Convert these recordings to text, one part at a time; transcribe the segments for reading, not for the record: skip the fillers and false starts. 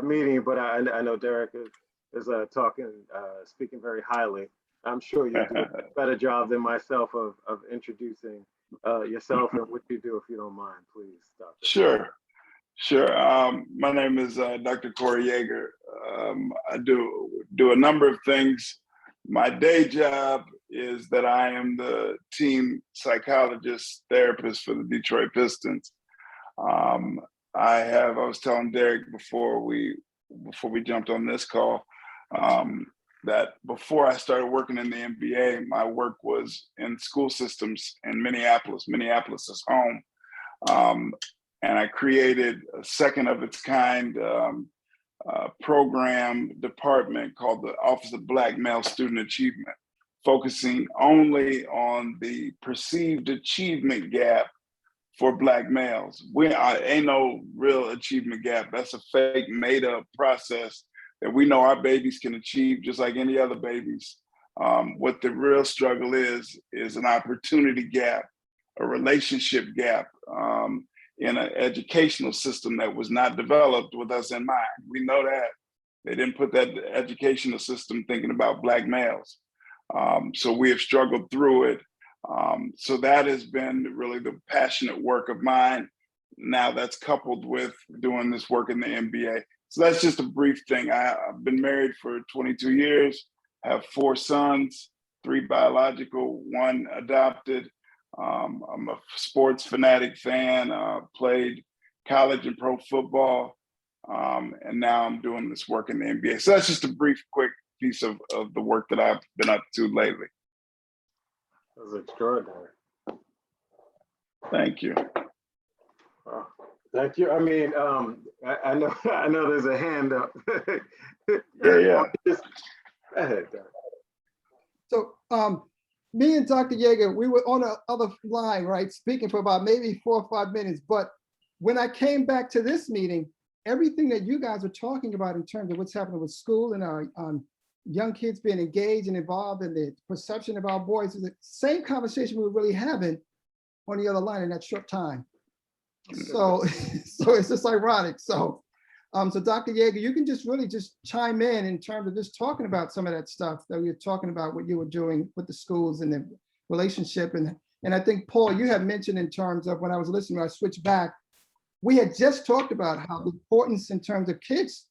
meeting, but I know Derek is speaking very highly. I'm sure you do a better job than myself of introducing yourself and what you do, if you don't mind, please, Doctor. Sure. My name is Dr. Corey Yeager. I do a number of things. My day job is that I am the team psychologist therapist for the Detroit Pistons. I was telling Derek before we jumped on this call that before I started working in the NBA, my work was in school systems in Minneapolis. Minneapolis is home. And I created a second of its kind program department called the Office of Black Male Student Achievement, focusing only on the perceived achievement gap for Black males. Ain't no real achievement gap. That's a fake, made up process that we know our babies can achieve just like any other babies. What the real struggle is an opportunity gap, a relationship gap, in an educational system that was not developed with us in mind. We know that. They didn't put that educational system thinking about Black males. So we have struggled through it. So that has been really the passionate work of mine. Now that's coupled with doing this work in the NBA. So that's just a brief thing. I've been married for 22 years, have 4 sons, 3 biological, 1 adopted. I'm a sports fanatic fan, played college and pro football, and now I'm doing this work in the NBA. So that's just a brief, quick piece of the work that I've been up to lately. That was extraordinary. Thank you. Thank you. I mean, I know there's a hand up. Yeah. Go ahead, Doc. So, me and Dr. Yeager, we were on the other line, right, speaking for about maybe 4 or 5 minutes. But when I came back to this meeting, everything that you guys were talking about in terms of what's happening with school and our young kids being engaged and involved in the perception of our boys is the same conversation we were really having on the other line in that short time. So it's just ironic. So Dr. Yeager, you can just really just chime in terms of just talking about some of that stuff that we were talking about, what you were doing with the schools and the relationship. And I think, Paul, you had mentioned in terms of when I was listening, I switched back, we had just talked about how the importance in terms of kids,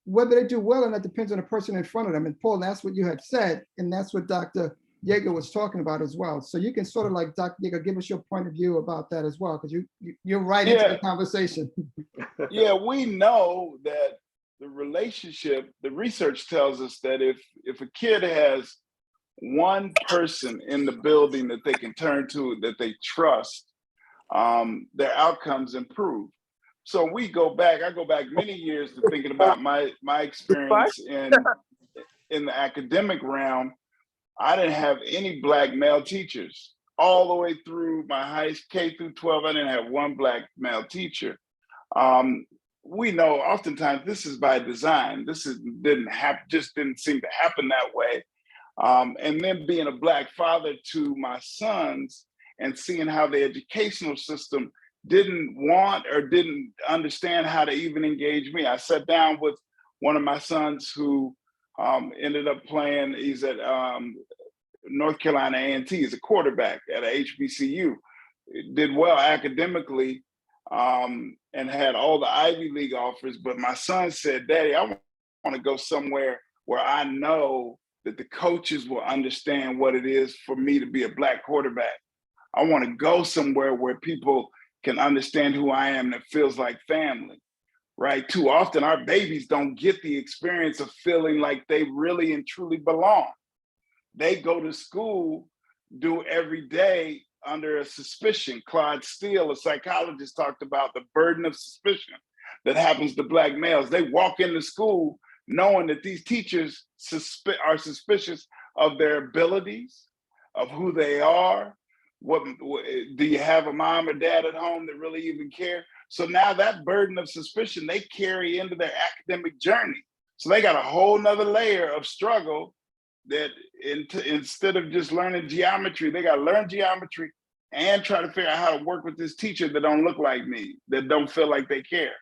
whether they do well or not depends on the person in front of them. And Paul, that's what you had said. And that's what Dr. Yeager was talking about as well. So you can sort of like, Dr. Yeager, give us your point of view about that as well, because you're right into the conversation. Yeah, we know that the relationship, the research tells us that if a kid has one person in the building that they can turn to, that they trust, their outcomes improve. So I go back many years to thinking about my experience in the academic realm. I didn't have any Black male teachers all the way through my K through 12. I didn't have one Black male teacher. We know oftentimes this is by design. This didn't seem to happen that way. And then being a Black father to my sons and seeing how the educational system didn't want or didn't understand how to even engage me. I sat down with one of my sons who ended up playing, he's at North Carolina A&T, he's a quarterback at a HBCU, did well academically and had all the Ivy League offers. But my son said, Daddy, I want to go somewhere where I know that the coaches will understand what it is for me to be a Black quarterback. I want to go somewhere where people can understand who I am that feels like family, right? Too often our babies don't get the experience of feeling like they really and truly belong. They go to school, do every day under a suspicion. Claude Steele, a psychologist, talked about the burden of suspicion that happens to Black males. They walk into school knowing that these teachers are suspicious of their abilities, of who they are. What do you have a mom or dad at home that really even care? So now that burden of suspicion they carry into their academic journey. So they got a whole nother layer of struggle that instead of just learning geometry, they got to learn geometry and try to figure out how to work with this teacher that don't look like me, that don't feel like they care.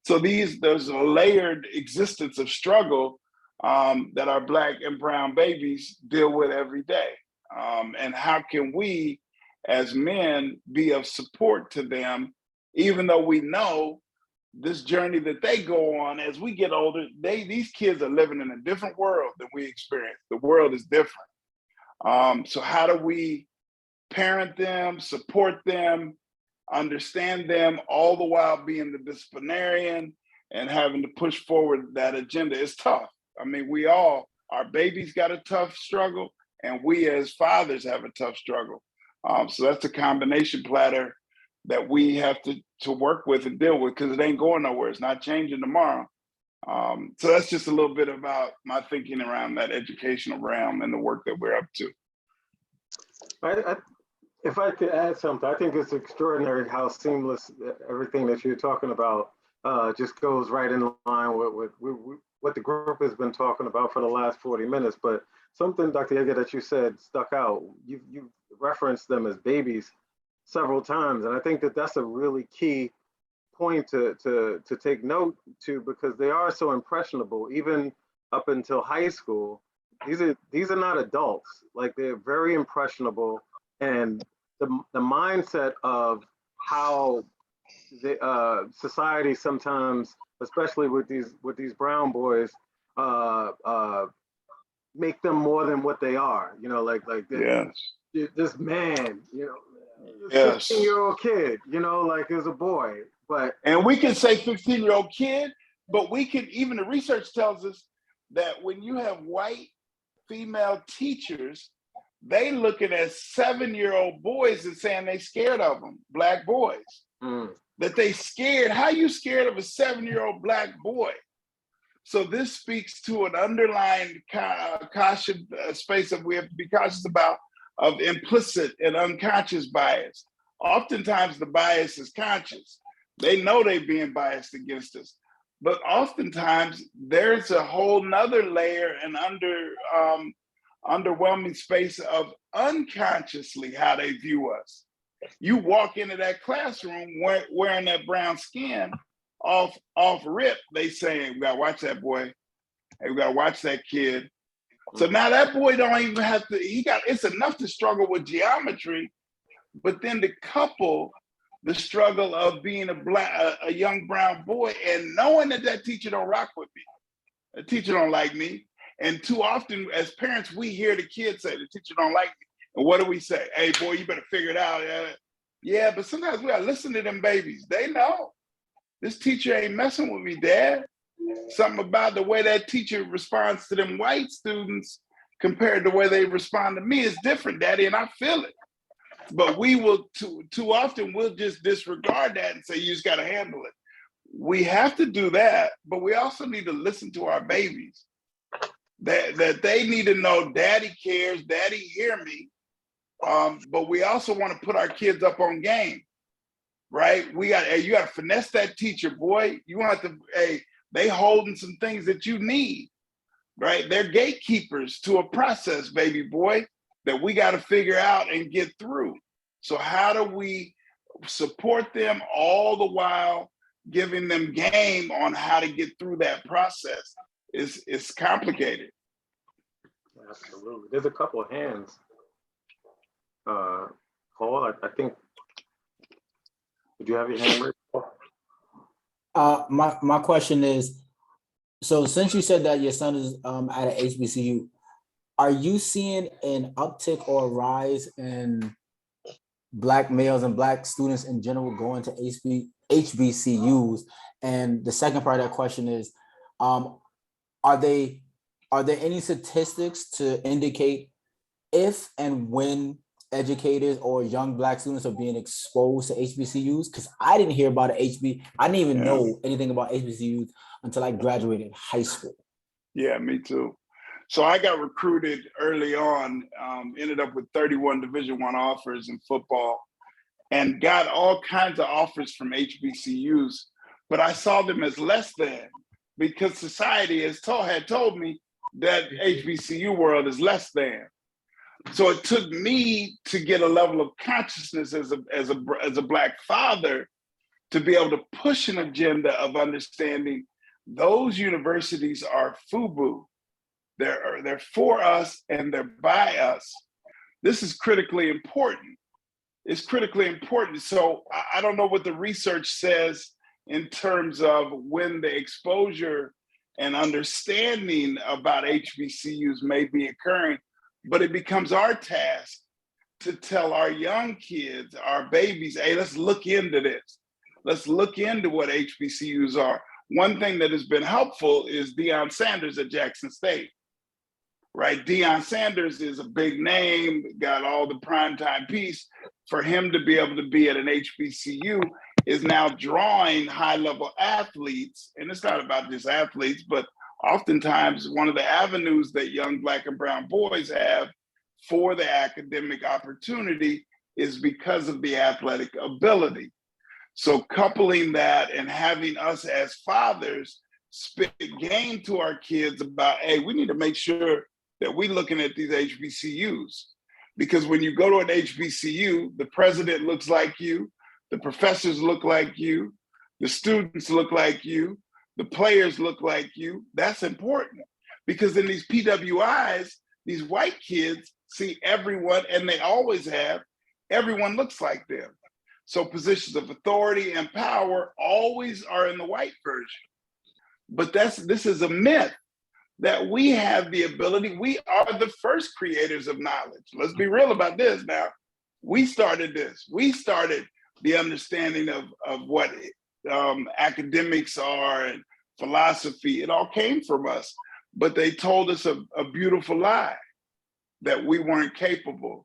So there's a layered existence of struggle that our Black and brown babies deal with every day. And how can we, as men, be of support to them, even though we know this journey that they go on as we get older, these kids are living in a different world than we experience. The world is different. So how do we parent them, support them, understand them, all the while being the disciplinarian and having to push forward that agenda? It's tough. I mean, our babies got a tough struggle, and we as fathers have a tough struggle. So that's a combination platter that we have to work with and deal with, because it ain't going nowhere. It's not changing tomorrow. So that's just a little bit about my thinking around that educational realm and the work that we're up to. If I could add something, I think it's extraordinary how seamless everything that you're talking about just goes right in line with what the group has been talking about for the last 40 minutes. But something, Dr. Yeager, that you said stuck out. You referenced them as babies several times, and I think that that's a really key point to take note to, because they are so impressionable, even up until high school. These are not adults. Like, they're very impressionable, and the mindset of how the society sometimes, especially with these brown boys, make them more than what they are. You know, like this man, you know, Yes. 16-year-old kid, you know, like, is a boy. And we can say 15-year-old kid, but we can, even the research tells us that when you have white female teachers, they looking at 7-year-old boys and saying they scared of them, Black boys. That they scared. How you scared of a 7-year-old Black boy? So this speaks to an underlying caution space that we have to be cautious about, of implicit and unconscious bias. Oftentimes the bias is conscious. They know they're being biased against us. But oftentimes there's a whole nother layer and underwhelming space of unconsciously how they view us. You walk into that classroom wearing that brown skin, off rip, they saying, we gotta watch that boy. Hey, we gotta watch that kid. So now that boy don't even have to, it's enough to struggle with geometry, but then to couple the struggle of being a young brown boy and knowing that teacher don't rock with me, the teacher don't like me. And too often as parents, we hear the kids say, the teacher don't like me. And what do we say? Hey, boy, you better figure it out. Yeah, but sometimes we gotta listen to them babies. They know this teacher ain't messing with me, Dad. Something about the way that teacher responds to them white students compared to the way they respond to me is different, Daddy, and I feel it. But we will too often we'll just disregard that and say, you just gotta handle it. We have to do that, but we also need to listen to our babies. That they need to know Daddy cares, Daddy hear me. But we also want to put our kids up on game, right? You got to finesse that teacher, boy. You want to, they holding some things that you need, right? They're gatekeepers to a process, baby boy, that we got to figure out and get through. So how do we support them all the while giving them game on how to get through that process? It's complicated. Absolutely. There's a couple of hands. Paul, I think, did you have your hand raised? My question is, so since you said that your son is at an HBCU, are you seeing an uptick or a rise in Black males and Black students in general going to HBCUs? And the second part of that question is, are there any statistics to indicate if and when educators or young Black students are being exposed to HBCUs? Because I didn't hear about I didn't even know anything about HBCUs until I graduated high school. Yeah, me too. So I got recruited early on, ended up with 31 Division I offers in football, and got all kinds of offers from HBCUs, but I saw them as less than, because society had told me that HBCU world is less than. So it took me to get a level of consciousness as a Black father to be able to push an agenda of understanding those universities are FUBU. They're for us and they're by us. This is critically important. It's critically important. So I don't know what the research says in terms of when the exposure and understanding about HBCUs may be occurring, but it becomes our task to tell our young kids, our babies, hey, let's look into this. Let's look into what HBCUs are. One thing that has been helpful is Deion Sanders at Jackson State, right? Deion Sanders is a big name, got all the primetime piece. For him to be able to be at an HBCU is now drawing high-level athletes, and it's not about just athletes, but oftentimes one of the avenues that young Black and brown boys have for the academic opportunity is because of the athletic ability. So coupling that and having us as fathers spit game to our kids about, hey, we need to make sure that we're looking at these HBCUs. Because when you go to an HBCU, the president looks like you, the professors look like you, the students look like you, the players look like you. That's important. Because in these PWIs, these white kids see everyone, and they always have, everyone looks like them. So positions of authority and power always are in the white version. But this is a myth that we have the ability. We are the first creators of knowledge. Let's be real about this now. We started this. We started the understanding of what academics are and philosophy. It all came from us. But they told us a beautiful lie, that we weren't capable.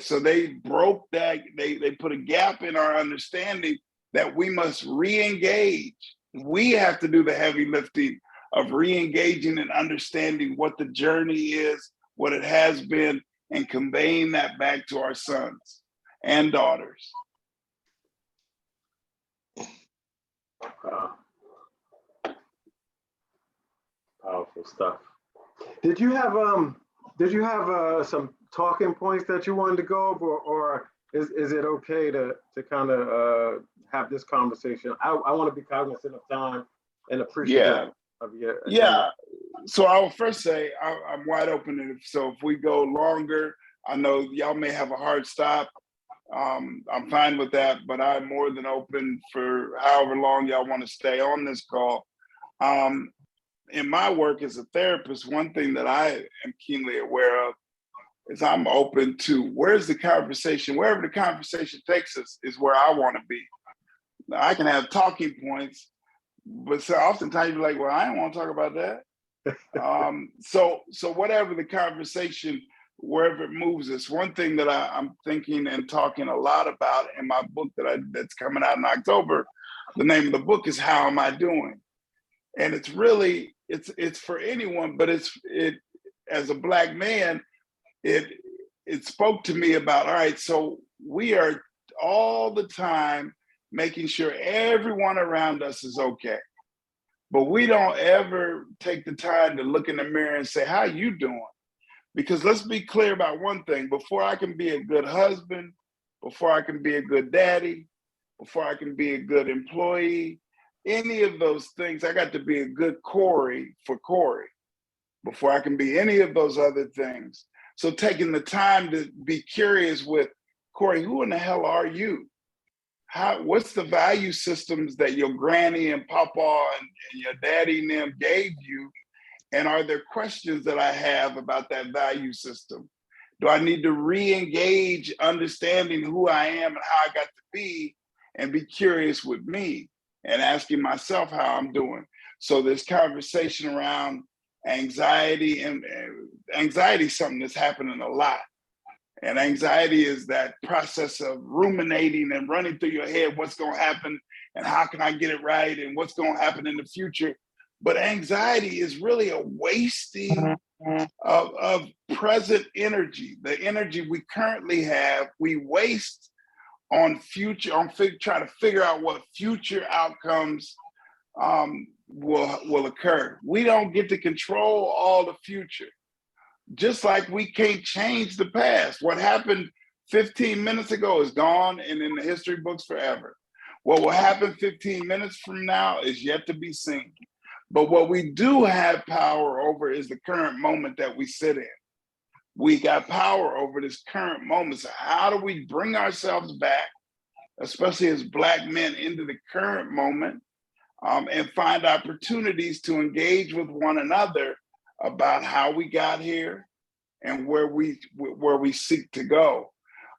So they broke that, they put a gap in our understanding that we must re-engage. We have to do the heavy lifting of re-engaging and understanding what the journey is, what it has been, and conveying that back to our sons and daughters. Powerful stuff. Did you have some talking points that you wanted to go over, or is it okay to kind of have this conversation? I want to be cognizant of time and appreciate of your attention. Yeah. So I will first say I'm wide open. So if we go longer, I know y'all may have a hard stop. I'm fine with that, but I'm more than open for however long y'all want to stay on this call. In my work as a therapist, one thing that I am keenly aware of is I'm open to wherever the conversation takes us is where I want to be. Now, I can have talking points, but so oftentimes you're like, well, I don't want to talk about that. So whatever the conversation, wherever it moves us. One thing that I'm thinking and talking a lot about in my book that's coming out in October, the name of the book is How Am I Doing? And it's really, it's for anyone, but it as a Black man, it spoke to me about, all right, so we are all the time making sure everyone around us is okay. But we don't ever take the time to look in the mirror and say, how you doing? Because let's be clear about one thing, before I can be a good husband, before I can be a good daddy, before I can be a good employee, any of those things, I got to be a good Corey for Corey before I can be any of those other things. So taking the time to be curious with, Corey, who in the hell are you? What's the value systems that your granny and papa and your daddy and them gave you? And are there questions that I have about that value system? Do I need to re-engage understanding who I am and how I got to be, and be curious with me and asking myself how I'm doing? So this conversation around anxiety, and anxiety is something that's happening a lot. And anxiety is that process of ruminating and running through your head, what's going to happen and how can I get it right and what's going to happen in the future. But anxiety is really a wasting of present energy. The energy we currently have, we waste on trying to figure out what future outcomes will occur. We don't get to control all the future. Just like we can't change the past. What happened 15 minutes ago is gone and in the history books forever. What will happen 15 minutes from now is yet to be seen. But what we do have power over is the current moment that we sit in. We got power over this current moment. So how do we bring ourselves back, especially as Black men, into the current moment, and find opportunities to engage with one another about how we got here and where we seek to go.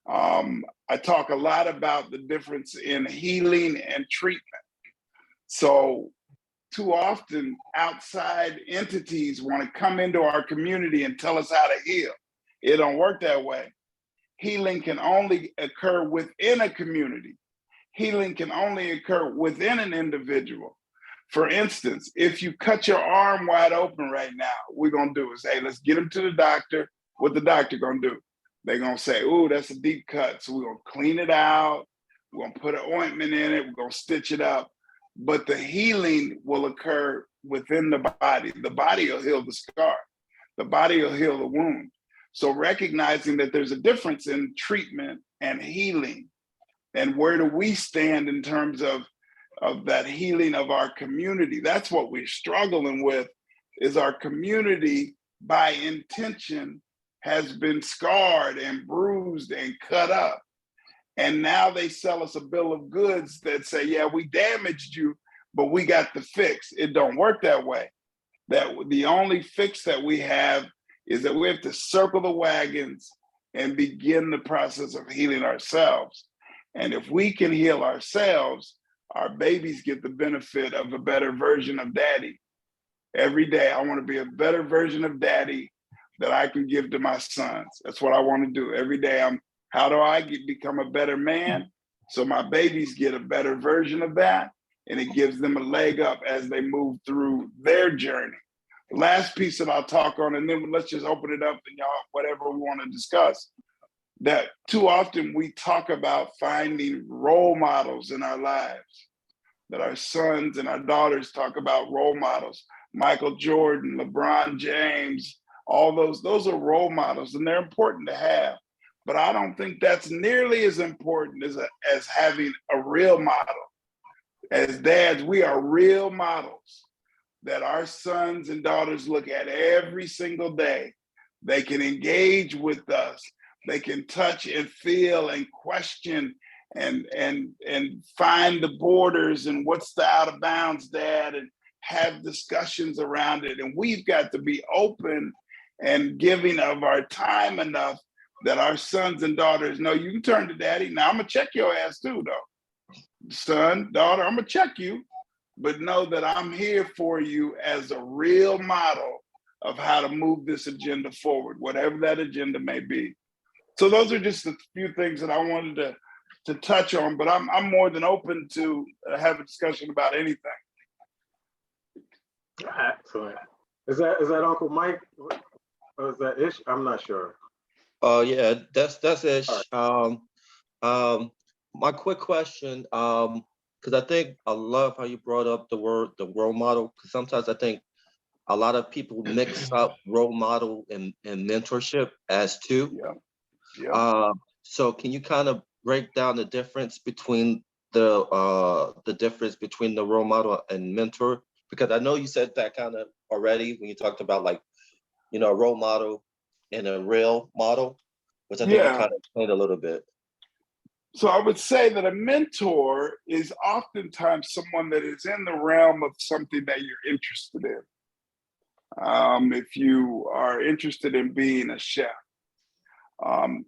I talk a lot about the difference in healing and treatment. So too often outside entities want to come into our community and tell us how to heal. It don't work that way. Healing can only occur within a community. Healing can only occur within an individual. For instance, if you cut your arm wide open right now, we're gonna do is, hey, let's get him to the doctor. What the doctor gonna do? They're gonna say, oh, that's a deep cut. So we're gonna clean it out. We're gonna put an ointment in it. We're gonna stitch it up. But the healing will occur within the body. The body will heal the scar. The body will heal the wound. So recognizing that there's a difference in treatment and healing, and where do we stand in terms of that healing of our community? That's what we're struggling with, is our community by intention has been scarred and bruised and cut up. And now they sell us a bill of goods that say, yeah, we damaged you, but we got the fix. It don't work that way. That the only fix that we have is that we have to circle the wagons and begin the process of healing ourselves. And if we can heal ourselves, our babies get the benefit of a better version of daddy. Every day, I want to be a better version of daddy that I can give to my sons. That's what I want to do. Every day, how do I become a better man? So my babies get a better version of that, and it gives them a leg up as they move through their journey. Last piece that I'll talk on, and then let's just open it up and y'all, whatever we want to discuss. That too often we talk about finding role models in our lives, that our sons and our daughters talk about role models. Michael Jordan, LeBron James, all those are role models, and they're important to have. But I don't think that's nearly as important as having a real model. As dads, we are real models that our sons and daughters look at every single day. They can engage with us. They can touch and feel and question and find the borders and what's the out of bounds, Dad, and have discussions around it. And we've got to be open and giving of our time enough that our sons and daughters know, you can turn to daddy. Now I'm gonna check your ass too, though. Son, daughter, I'm gonna check you, but know that I'm here for you as a real model of how to move this agenda forward, whatever that agenda may be. So those are just a few things that I wanted to touch on, but I'm more than open to have a discussion about anything. Excellent. Is that Uncle Mike? Or is that Ish? I'm not sure. Yeah, that's Ish. Right. My quick question, because I think I love how you brought up the role model, because sometimes I think a lot of people mix up role model and mentorship as two. Yeah. So can you kind of break down the difference between the role model and mentor? Because I know you said that kind of already when you talked about, like, a role model and a real model, which I think you kind of explained a little bit. So I would say that a mentor is oftentimes someone that is in the realm of something that you're interested in. If you are interested in being a chef,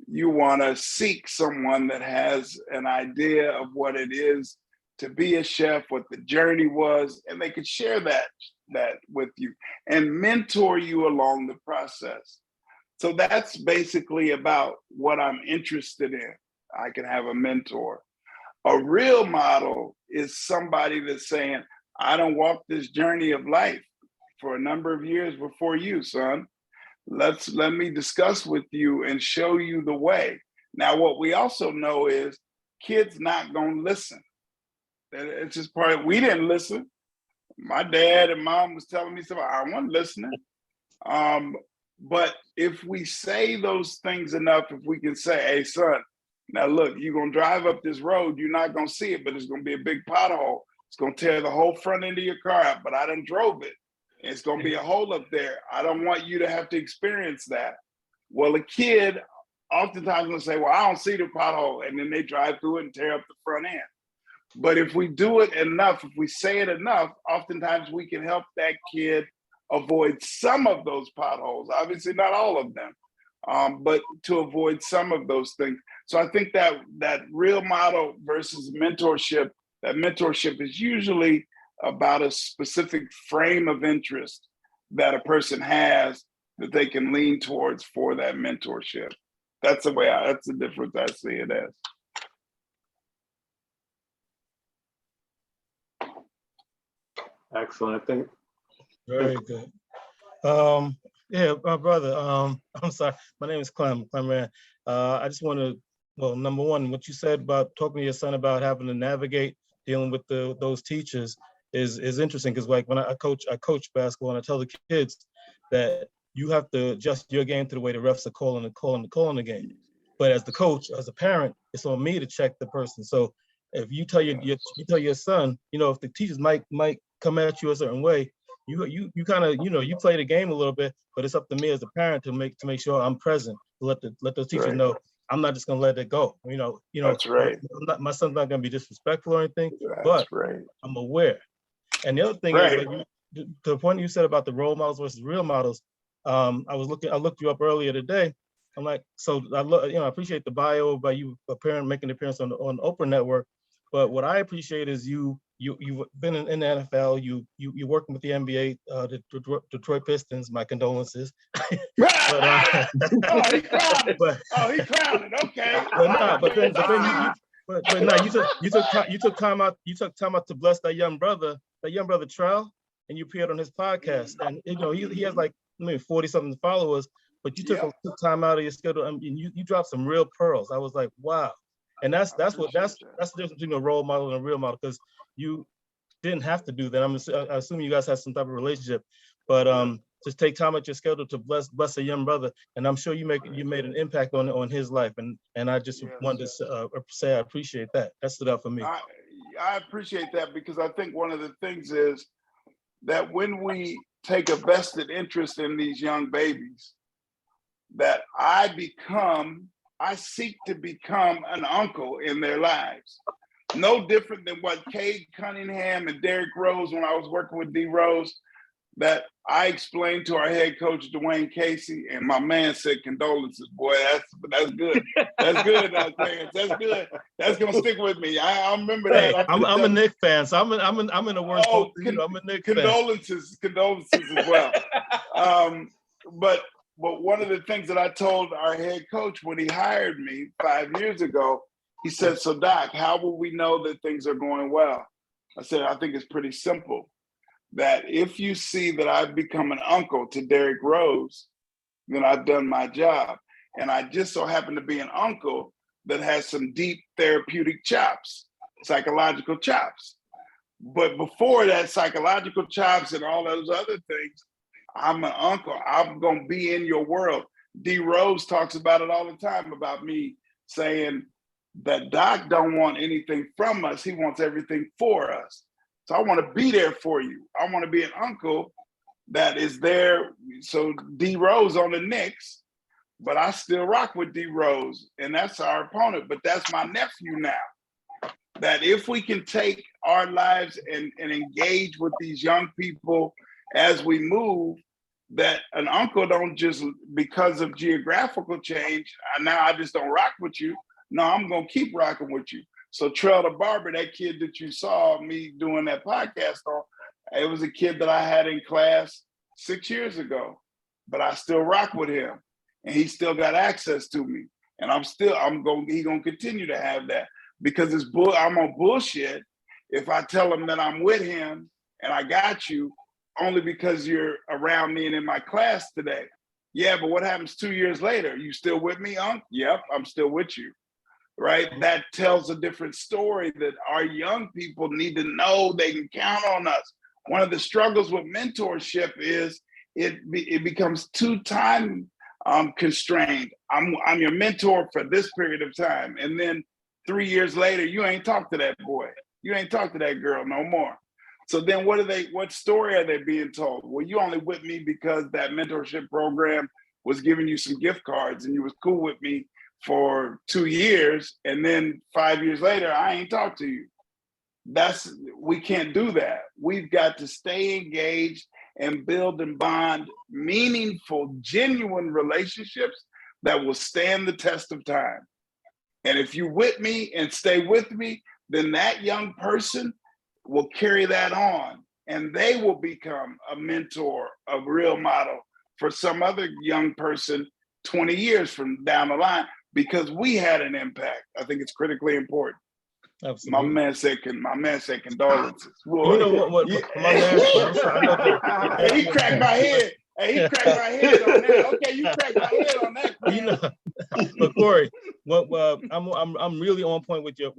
you want to seek someone that has an idea of what it is to be a chef, what the journey was, and they could share that with you and mentor you along the process. So that's basically about what I'm interested in. I can have a mentor. A real model is somebody that's saying, I don't walk this journey of life for a number of years before you, son. Let me discuss with you and show you the way. Now, what we also know is kids not gonna listen. It's just we didn't listen. My dad and mom was telling me something, I wasn't listening. But if we say those things enough, if we can say, hey, son, Now look, you're gonna drive up this road, you're not gonna see it, but it's gonna be a big pothole. It's gonna tear the whole front end of your car out, but I done drove it. It's gonna be a hole up there. I don't want you to have to experience that. Well, a kid oftentimes will say, well, I don't see the pothole, and then they drive through it and tear up the front end. But if we do it enough, if we say it enough, oftentimes we can help that kid avoid some of those potholes. Obviously not all of them, but to avoid some of those things. So I think that real model versus mentorship, that mentorship is usually about a specific frame of interest that a person has that they can lean towards for that mentorship. That's the difference I see it as. Excellent. I think Very good. Yeah, my brother. I'm sorry. My name is Clem Rand. I just want to, well, number one, what you said about talking to your son about having to navigate dealing with those teachers is interesting, because like when I coach basketball, and I tell the kids that you have to adjust your game to the way the refs are calling the game. But as the coach, as a parent, it's on me to check the person. So if you tell your son, if the teachers might come at you a certain way, you kind of you play the game a little bit, but it's up to me as a parent to make sure I'm present, to let those teachers know I'm not just gonna let it go. That's right. My son's not gonna be disrespectful or anything, That's but right. I'm aware. And the other thing is, like, to the point you said about the role models versus real models. I looked you up earlier today. I'm like, so I appreciate the bio about you making an appearance on Oprah Network, but what I appreciate is you've been in the NFL, you're working with the NBA, the Detroit Pistons. My condolences. He clowned. He clowned. Okay. You took time out to bless that young brother Trell, and you appeared on his podcast, and he has like 40-something followers, but you took time out of your schedule, and you dropped some real pearls. I was like, wow. And that's the difference between a role model and a real model, because you didn't have to do that. I assume you guys had some type of relationship, but just take time out your schedule to bless a young brother, and I'm sure you made an impact on his life, and I just wanted to say I appreciate that. That stood out for me. I appreciate that, because I think one of the things is that when we take a vested interest in these young babies, that I seek to become an uncle in their lives. No different than what Cade Cunningham and Derrick Rose, when I was working with D Rose, that I explained to our head coach, Dwayne Casey, and my man said, condolences, boy, that's good. That's good, that's good. That's gonna stick with me. I remember that. Hey, I'm a Knicks fan, so I'm in the worst. I'm a Knicks fan. Condolences as well. But one of the things that I told our head coach when he hired me 5 years ago, he said, so Doc, how will we know that things are going well? I said, I think it's pretty simple. That if you see that I've become an uncle to Derrick Rose, then I've done my job. And I just so happen to be an uncle that has some deep therapeutic chops, psychological chops. But before that, psychological chops and all those other things, I'm an uncle. I'm going to be in your world. D Rose talks about it all the time, about me saying that Doc don't want anything from us. He wants everything for us. So I want to be there for you. I want to be an uncle that is there. So D Rose on the Knicks, but I still rock with D Rose, and that's our opponent, but that's my nephew now. That if we can take our lives and engage with these young people as we move, that an uncle don't just, because of geographical change, now I just don't rock with you. No, I'm going to keep rocking with you. So Trell the Barber, that kid that you saw me doing that podcast on, it was a kid that I had in class 6 years ago, but I still rock with him, and he still got access to me. And he gonna continue to have that, because I'm on bullshit if I tell him that I'm with him and I got you only because you're around me and in my class today. Yeah, but what happens 2 years later? You still with me, Unc? Yep, I'm still with you. Right? That tells a different story, that our young people need to know they can count on us. One of the struggles with mentorship is it becomes too time I'm constrained. I'm your mentor for this period of time. And then 3 years later, you ain't talked to that boy. You ain't talked to that girl no more. So then what story are they being told? Well, you only with me because that mentorship program was giving you some gift cards and you was cool with me for 2 years. And then 5 years later, I ain't talked to you. We can't do that. We've got to stay engaged and build and bond meaningful, genuine relationships that will stand the test of time. And if you're with me and stay with me, then that young person will carry that on and they will become a mentor, a real model for some other young person 20 years from down the line because we had an impact. I think it's critically important. Absolutely. My man said condolences. You know what my man, he cracked my head. Hey, he cracked my head on that. Okay, you cracked my head on that. You know, but Corey, I'm really on point with the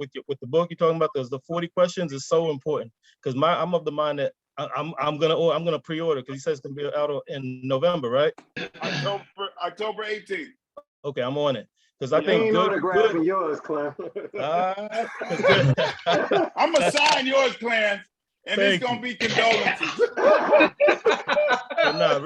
book you're talking about. The 40 questions is so important because I'm of the mind that I'm gonna pre-order because he says it's gonna be out in November, right? October 18th. Okay, I'm on it. Because I think ain't autographing yours, Clem. I'm gonna sign yours, Clarence, and it's gonna be condolences. No,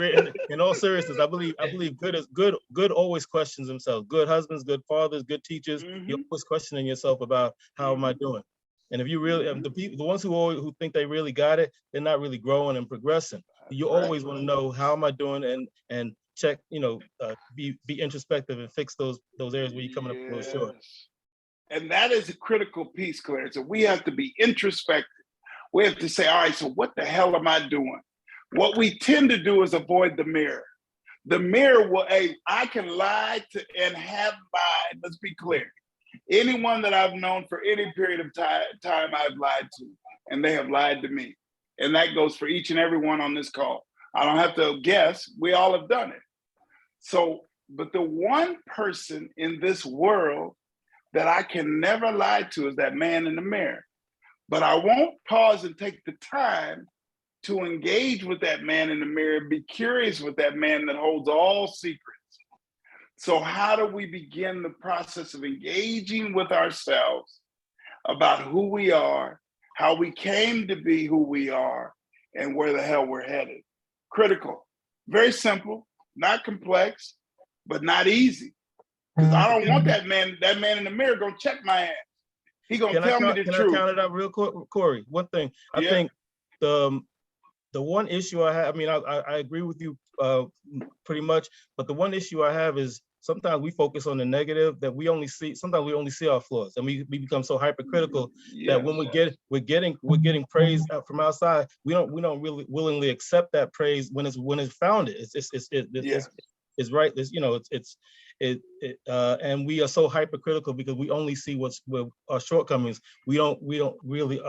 in all seriousness, I believe good always questions themselves. Good husbands, good fathers, good teachers. You're always questioning yourself about how am I doing? And if you really the ones who think they really got it, they're not really growing and progressing. You always want to know how am I doing and check, be introspective and fix those areas where you're coming up a little short. And that is a critical piece, Clarence. So we have to be introspective. We have to say, all right, so what the hell am I doing? What we tend to do is avoid the mirror. The mirror will, I can lie to and have lied. Let's be clear. Anyone that I've known for any period of time I've lied to, and they have lied to me. And that goes for each and every one on this call. I don't have to guess, we all have done it. So, but the one person in this world that I can never lie to is that man in the mirror. But I won't pause and take the time to engage with that man in the mirror, be curious with that man that holds all secrets. So how do we begin the process of engaging with ourselves about who we are, how we came to be who we are, and where the hell we're headed? Critical, very simple, not complex, but not easy. Because I don't want that man in the mirror gonna check my ass. He gonna tell me the truth. Can I count it up real quick, Corey? One thing, I think the one issue I have, I agree with you pretty much, but the one issue I have is sometimes we focus on the negative that sometimes we only see our flaws, and we become so hypercritical that when we're getting praise out from outside, we don't really willingly accept that praise when it's founded. It's right. And we are so hypercritical because we only see what's our shortcomings. We don't really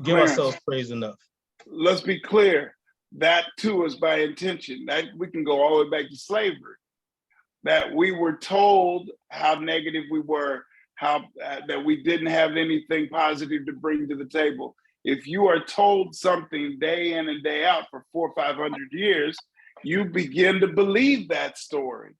give ourselves praise enough. Let's be clear. That too is by intention. That we can go all the way back to slavery. That we were told how negative we were, how that we didn't have anything positive to bring to the table. If you are told something day in and day out for 400 or 500 years, you begin to believe that story,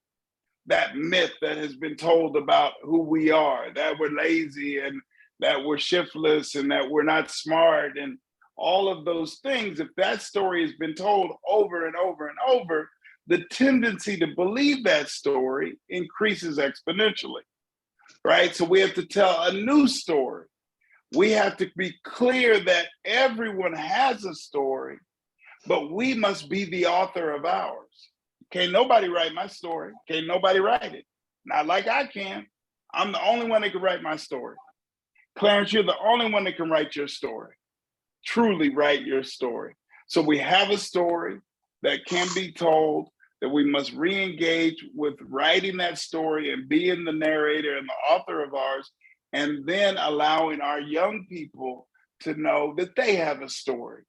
that myth that has been told about who we are, that we're lazy and that we're shiftless and that we're not smart and all of those things. If that story has been told over and over and over, the tendency to believe that story increases exponentially, right? So we have to tell a new story. We have to be clear that everyone has a story, but we must be the author of ours. Can't nobody write my story. Can't nobody write it. Not like I can. I'm the only one that can write my story. Clarence, you're the only one that can write your story. Truly write your story. So we have a story that can be told, that we must re-engage with writing that story and being the narrator and the author of ours, and then allowing our young people to know that they have a story,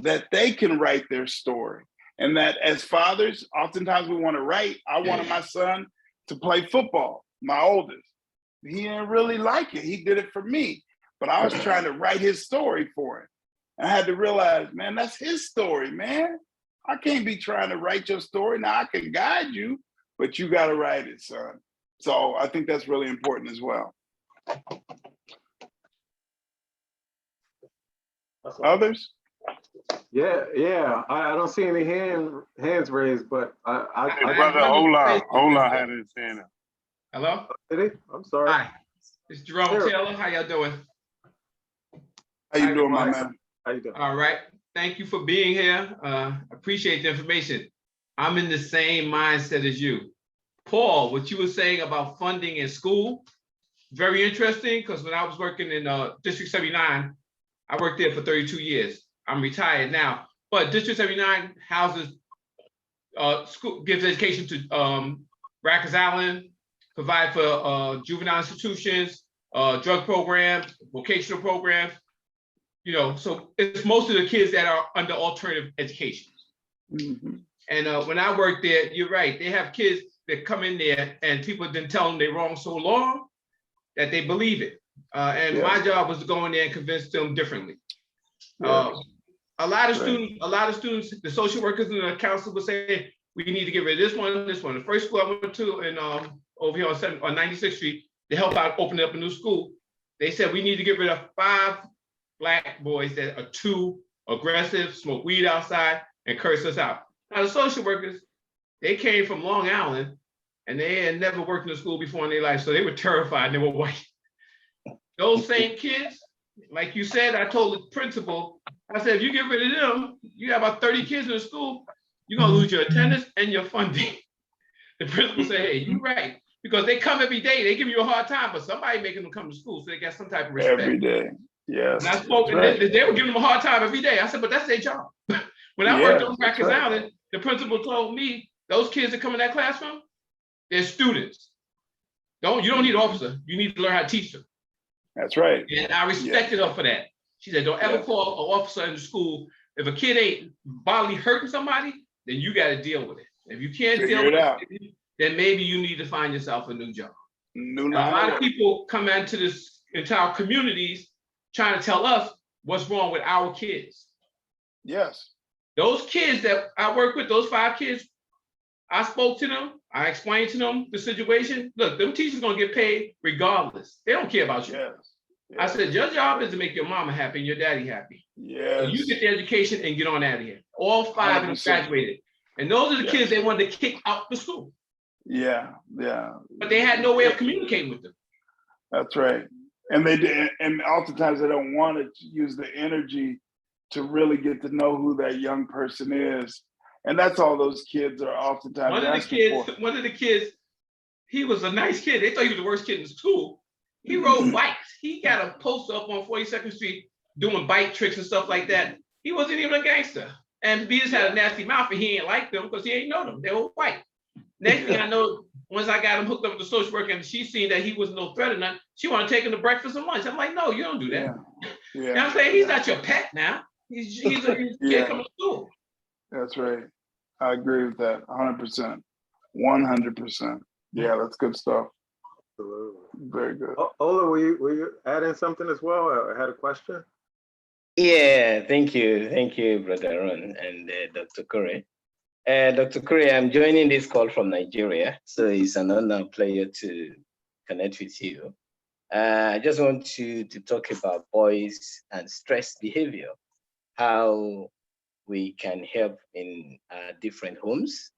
that they can write their story. And that as fathers, oftentimes we want to write. I wanted my son to play football, my oldest. He didn't really like it. He did it for me, but I was trying to write his story for him. And I had to realize, man, that's his story, man. I can't be trying to write your story. Now I can guide you, but you got to write it, son. So I think that's really important as well. Others? Yeah. I don't see any hands raised, but Hey, brother, hold on, had his hand up. Hello? Did he? I'm sorry. Hi, it's Jerome Sure. Taylor. How y'all doing? How you doing, my man? How you doing? All right. Thank you for being here. Appreciate the information. I'm in the same mindset as you. Paul, what you were saying about funding in school, very interesting, because when I was working in District 79, I worked there for 32 years. I'm retired now, but District 79 houses, school, gives education to Rikers Island, provide for juvenile institutions, drug programs, vocational programs. You know, so it's most of the kids that are under alternative education. Mm-hmm. And when I worked there, you're right, they have kids that come in there and people have been telling them they're wrong so long that they believe it. And my job was to go in there and convince them differently. A lot of students, the social workers and the counselors would say, we need to get rid of this one. The first school I went to in over here on 96th Street to help out opening up a new school, they said we need to get rid of 5 Black boys that are too aggressive, smoke weed outside, and curse us out. Now the social workers, they came from Long Island and they had never worked in a school before in their life, so they were terrified and they were white. Those same kids, like you said, I told the principal, I said, if you get rid of them, you got about 30 kids in the school, you're gonna lose your attendance and your funding. The principal said, hey, you're right. Because they come every day, they give you a hard time, but somebody making them come to school, so they got some type of respect. Every day, yes. And I spoke, and they were giving them a hard time every day. I said, but that's their job. When I worked on Rikers Island, the principal told me, those kids that come in that classroom, they're students. You don't need an officer, you need to learn how to teach them. That's right. And I respected her for that. She said, don't ever call an officer in the school. If a kid ain't bodily hurting somebody, then you got to deal with it. If you can't deal with it, then maybe you need to find yourself a new job. A lot of people come into our communities trying to tell us what's wrong with our kids. Yes. Those kids that I work with, those 5 kids, I spoke to them. I explained to them the situation. Look, them teachers gonna get paid regardless. They don't care about you. Yes. I said, your job is to make your mama happy and your daddy happy. Yes. So you get the education and get on out of here. All 5 of them graduated. And those are the kids they wanted to kick out the school. Yeah. But they had no way of communicating with them. That's right. And they did, and oftentimes they don't want to use the energy to really get to know who that young person is. And that's all those kids are oftentimes One of the kids, he was a nice kid. They thought he was the worst kid in school. He rode bikes. He got a poster up on 42nd Street doing bike tricks and stuff like that. He wasn't even a gangster. And he just had a nasty mouth and he ain't like them because he ain't know them. They were white. Next thing I know, once I got him hooked up with the social worker and she seen that he was no threat or nothing, she wanted to take him to breakfast and lunch. I'm like, no, you don't do that. You know what I'm saying? He's not your pet now. He's a kid coming to school. That's right. I agree with that 100%. 100%. Yeah, that's good stuff. Absolutely. Very good. Ola, were you adding something as well? I had a question. Yeah, thank you, Brother Ron and Dr. Corey. Dr. Corey, I'm joining this call from Nigeria, so it's an honor pleasure to connect with you. I just want to talk about boys and stress behavior, how we can help in different homes,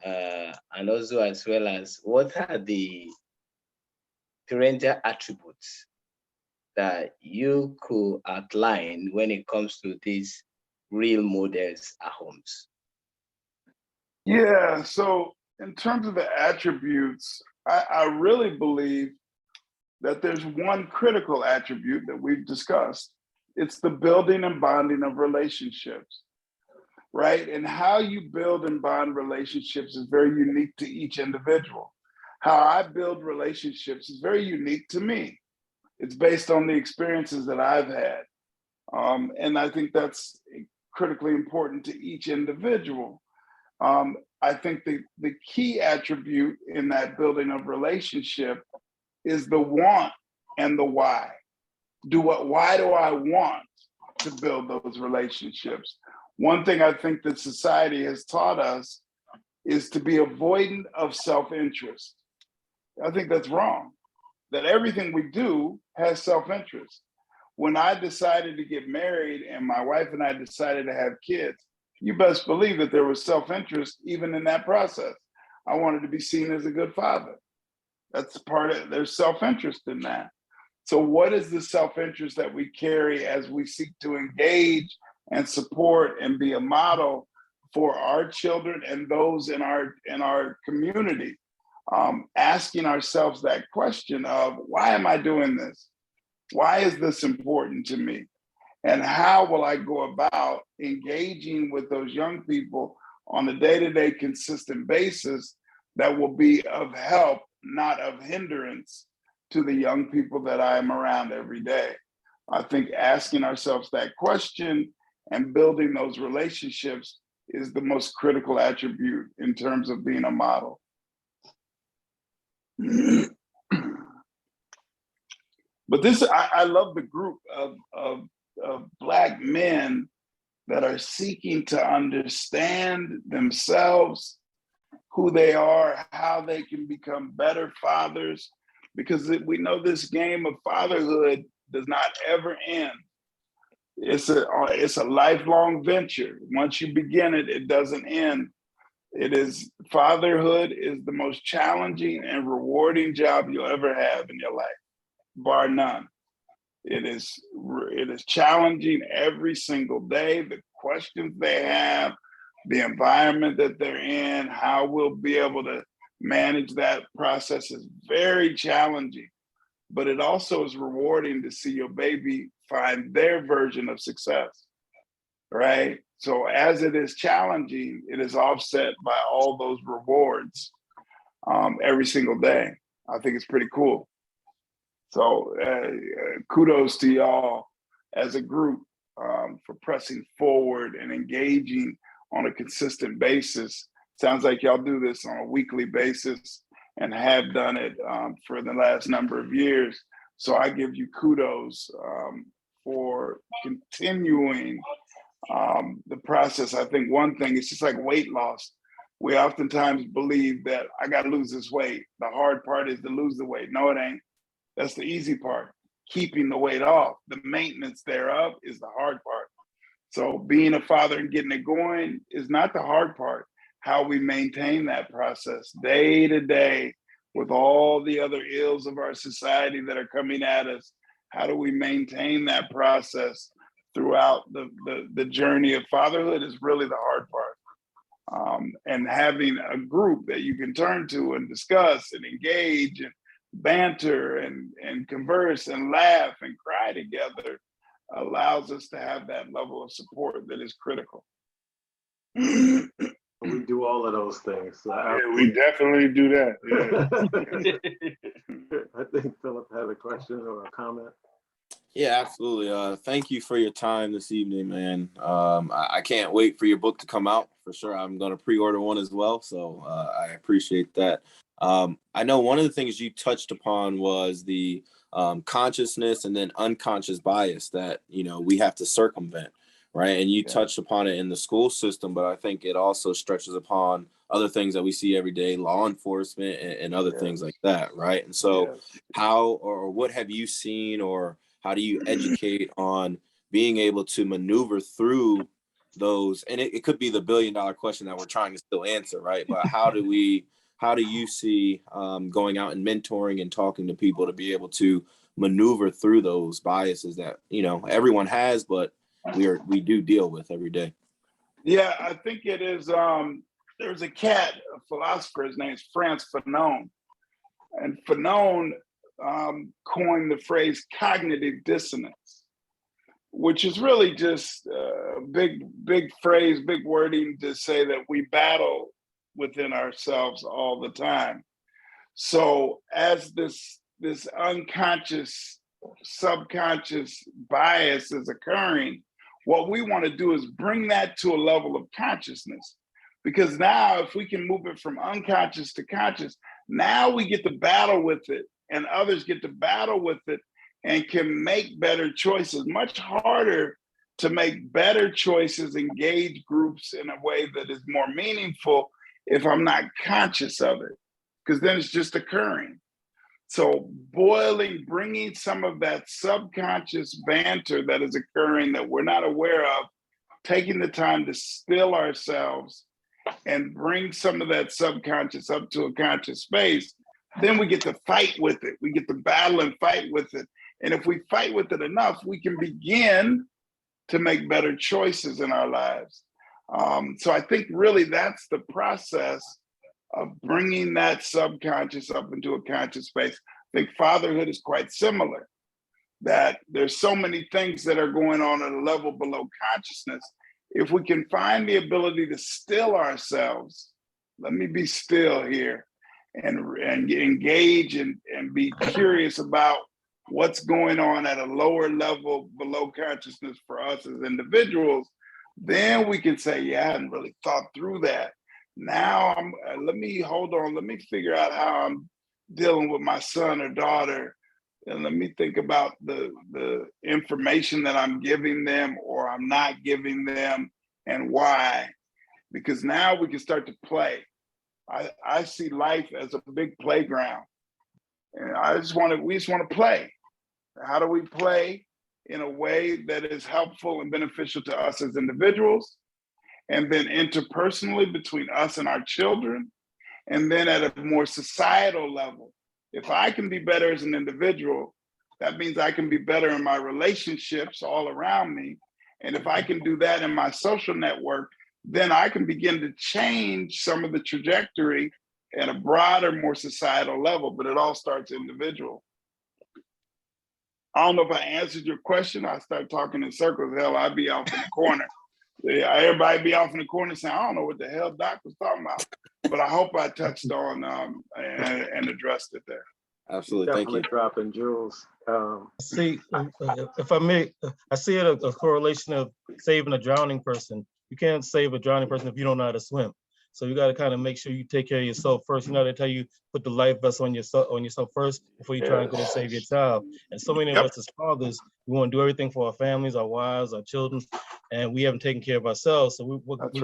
and also as well as what are the parental attributes that you could outline when it comes to these real models at homes. Yeah, so in terms of the attributes, I really believe that there's one critical attribute that we've discussed. It's the building and bonding of relationships, right? And how you build and bond relationships is very unique to each individual. How I build relationships is very unique to me. It's based on the experiences that I've had. And I think that's critically important to each individual. I think the key attribute in that building of relationship is the want and the why. Why do I want to build those relationships? One thing I think that society has taught us is to be avoidant of self-interest. I think that's wrong, that everything we do has self-interest. When I decided to get married and my wife and I decided to have kids, you best believe that there was self-interest even in that process. I wanted to be seen as a good father. That's part of, there's self-interest in that. So what is the self-interest that we carry as we seek to engage and support and be a model for our children and those in our community? Asking ourselves that question of, why am I doing this? Why is this important to me? And how will I go about engaging with those young people on a day-to-day consistent basis that will be of help, not of hindrance to the young people that I am around every day? I think asking ourselves that question and building those relationships is the most critical attribute in terms of being a model. But this, I love the group of Black men that are seeking to understand themselves, who they are, how they can become better fathers, because we know this game of fatherhood does not ever end. It's a lifelong venture. Once you begin it, it doesn't end. Fatherhood is the most challenging and rewarding job you'll ever have in your life, bar none. It is challenging every single day. The questions they have, the environment that they're in, how we'll be able to manage that process is very challenging. But it also is rewarding to see your baby find their version of success, right? So as it is challenging, it is offset by all those rewards every single day. I think it's pretty cool. So kudos to y'all as a group for pressing forward and engaging on a consistent basis. Sounds like y'all do this on a weekly basis and have done it for the last number of years. So I give you kudos for continuing the process. I think one thing, it's just like weight loss. We oftentimes believe that I got to lose this weight. The hard part is to lose the weight. No, it ain't. That's the easy part. Keeping the weight off. The maintenance thereof is the hard part. So being a father and getting it going is not the hard part. How we maintain that process day to day with all the other ills of our society that are coming at us. How do we maintain that process throughout the journey of fatherhood is really the hard part. And having a group that you can turn to and discuss and engage and banter and converse and laugh and cry together allows us to have that level of support that is critical. We do all of those things. So Yeah, we definitely do that. Yeah. I think Philip had a question or a comment. Yeah, absolutely. Thank you for your time this evening, man. I can't wait for your book to come out for sure. I'm going to pre-order one as well. So I appreciate that. I know one of the things you touched upon was the consciousness and then unconscious bias that, we have to circumvent, right? And you touched upon it in the school system, but I think it also stretches upon other things that we see every day, law enforcement and other things like that, right? And so how or what have you seen, or how do you educate on being able to maneuver through those? And it could be the $1 billion question that we're trying to still answer, right? But how do you see going out and mentoring and talking to people to be able to maneuver through those biases that, everyone has, but we do deal with every day? Yeah, I think it is, there's a philosopher, his name's Frantz Fanon. And Fanon coined the phrase cognitive dissonance, which is really just a big phrase, big wording to say that we battle within ourselves all the time. So as this unconscious, subconscious bias is occurring, what we want to do is bring that to a level of consciousness. Because now if we can move it from unconscious to conscious, now we get to battle with it and others get to battle with it and can make better choices. Much harder to make better choices, engage groups in a way that is more meaningful if I'm not conscious of it, because then it's just occurring. So bringing some of that subconscious banter that is occurring that we're not aware of, taking the time to still ourselves and bring some of that subconscious up to a conscious space, then we get to fight with it. We get to battle and fight with it. And if we fight with it enough, we can begin to make better choices in our lives. So I think really that's the process of bringing that subconscious up into a conscious space. I think fatherhood is quite similar, that there's so many things that are going on at a level below consciousness. If we can find the ability to still ourselves, let me be still here, and engage and be curious about what's going on at a lower level below consciousness for us as individuals, then we can say, yeah, I hadn't really thought through that. Now let me figure out how I'm dealing with my son or daughter, and let me think about the information that I'm giving them or I'm not giving them and why. Because now we can start to play. I see life as a big playground, and we just want to play. How do we play in a way that is helpful and beneficial to us as individuals, and then interpersonally between us and our children, and then at a more societal level? If I can be better as an individual, that means I can be better in my relationships all around me. And if I can do that in my social network, then I can begin to change some of the trajectory at a broader, more societal level, but it all starts individual. I don't know if I answered your question. I start talking in circles, hell, I'd be off in the corner. Everybody be off in the corner saying, I don't know what the hell Doc was talking about. But I hope I touched on and addressed it there. Absolutely, thank you. Dropping jewels. See, if I may, I see it a correlation of saving a drowning person. You can't save a drowning person if you don't know how to swim. So you got to kind of make sure you take care of yourself first. You know, they tell you put the life vest on yourself first before you try and go and save your child. And so many of us as fathers, we want to do everything for our families, our wives, our children, and we haven't taken care of ourselves. So we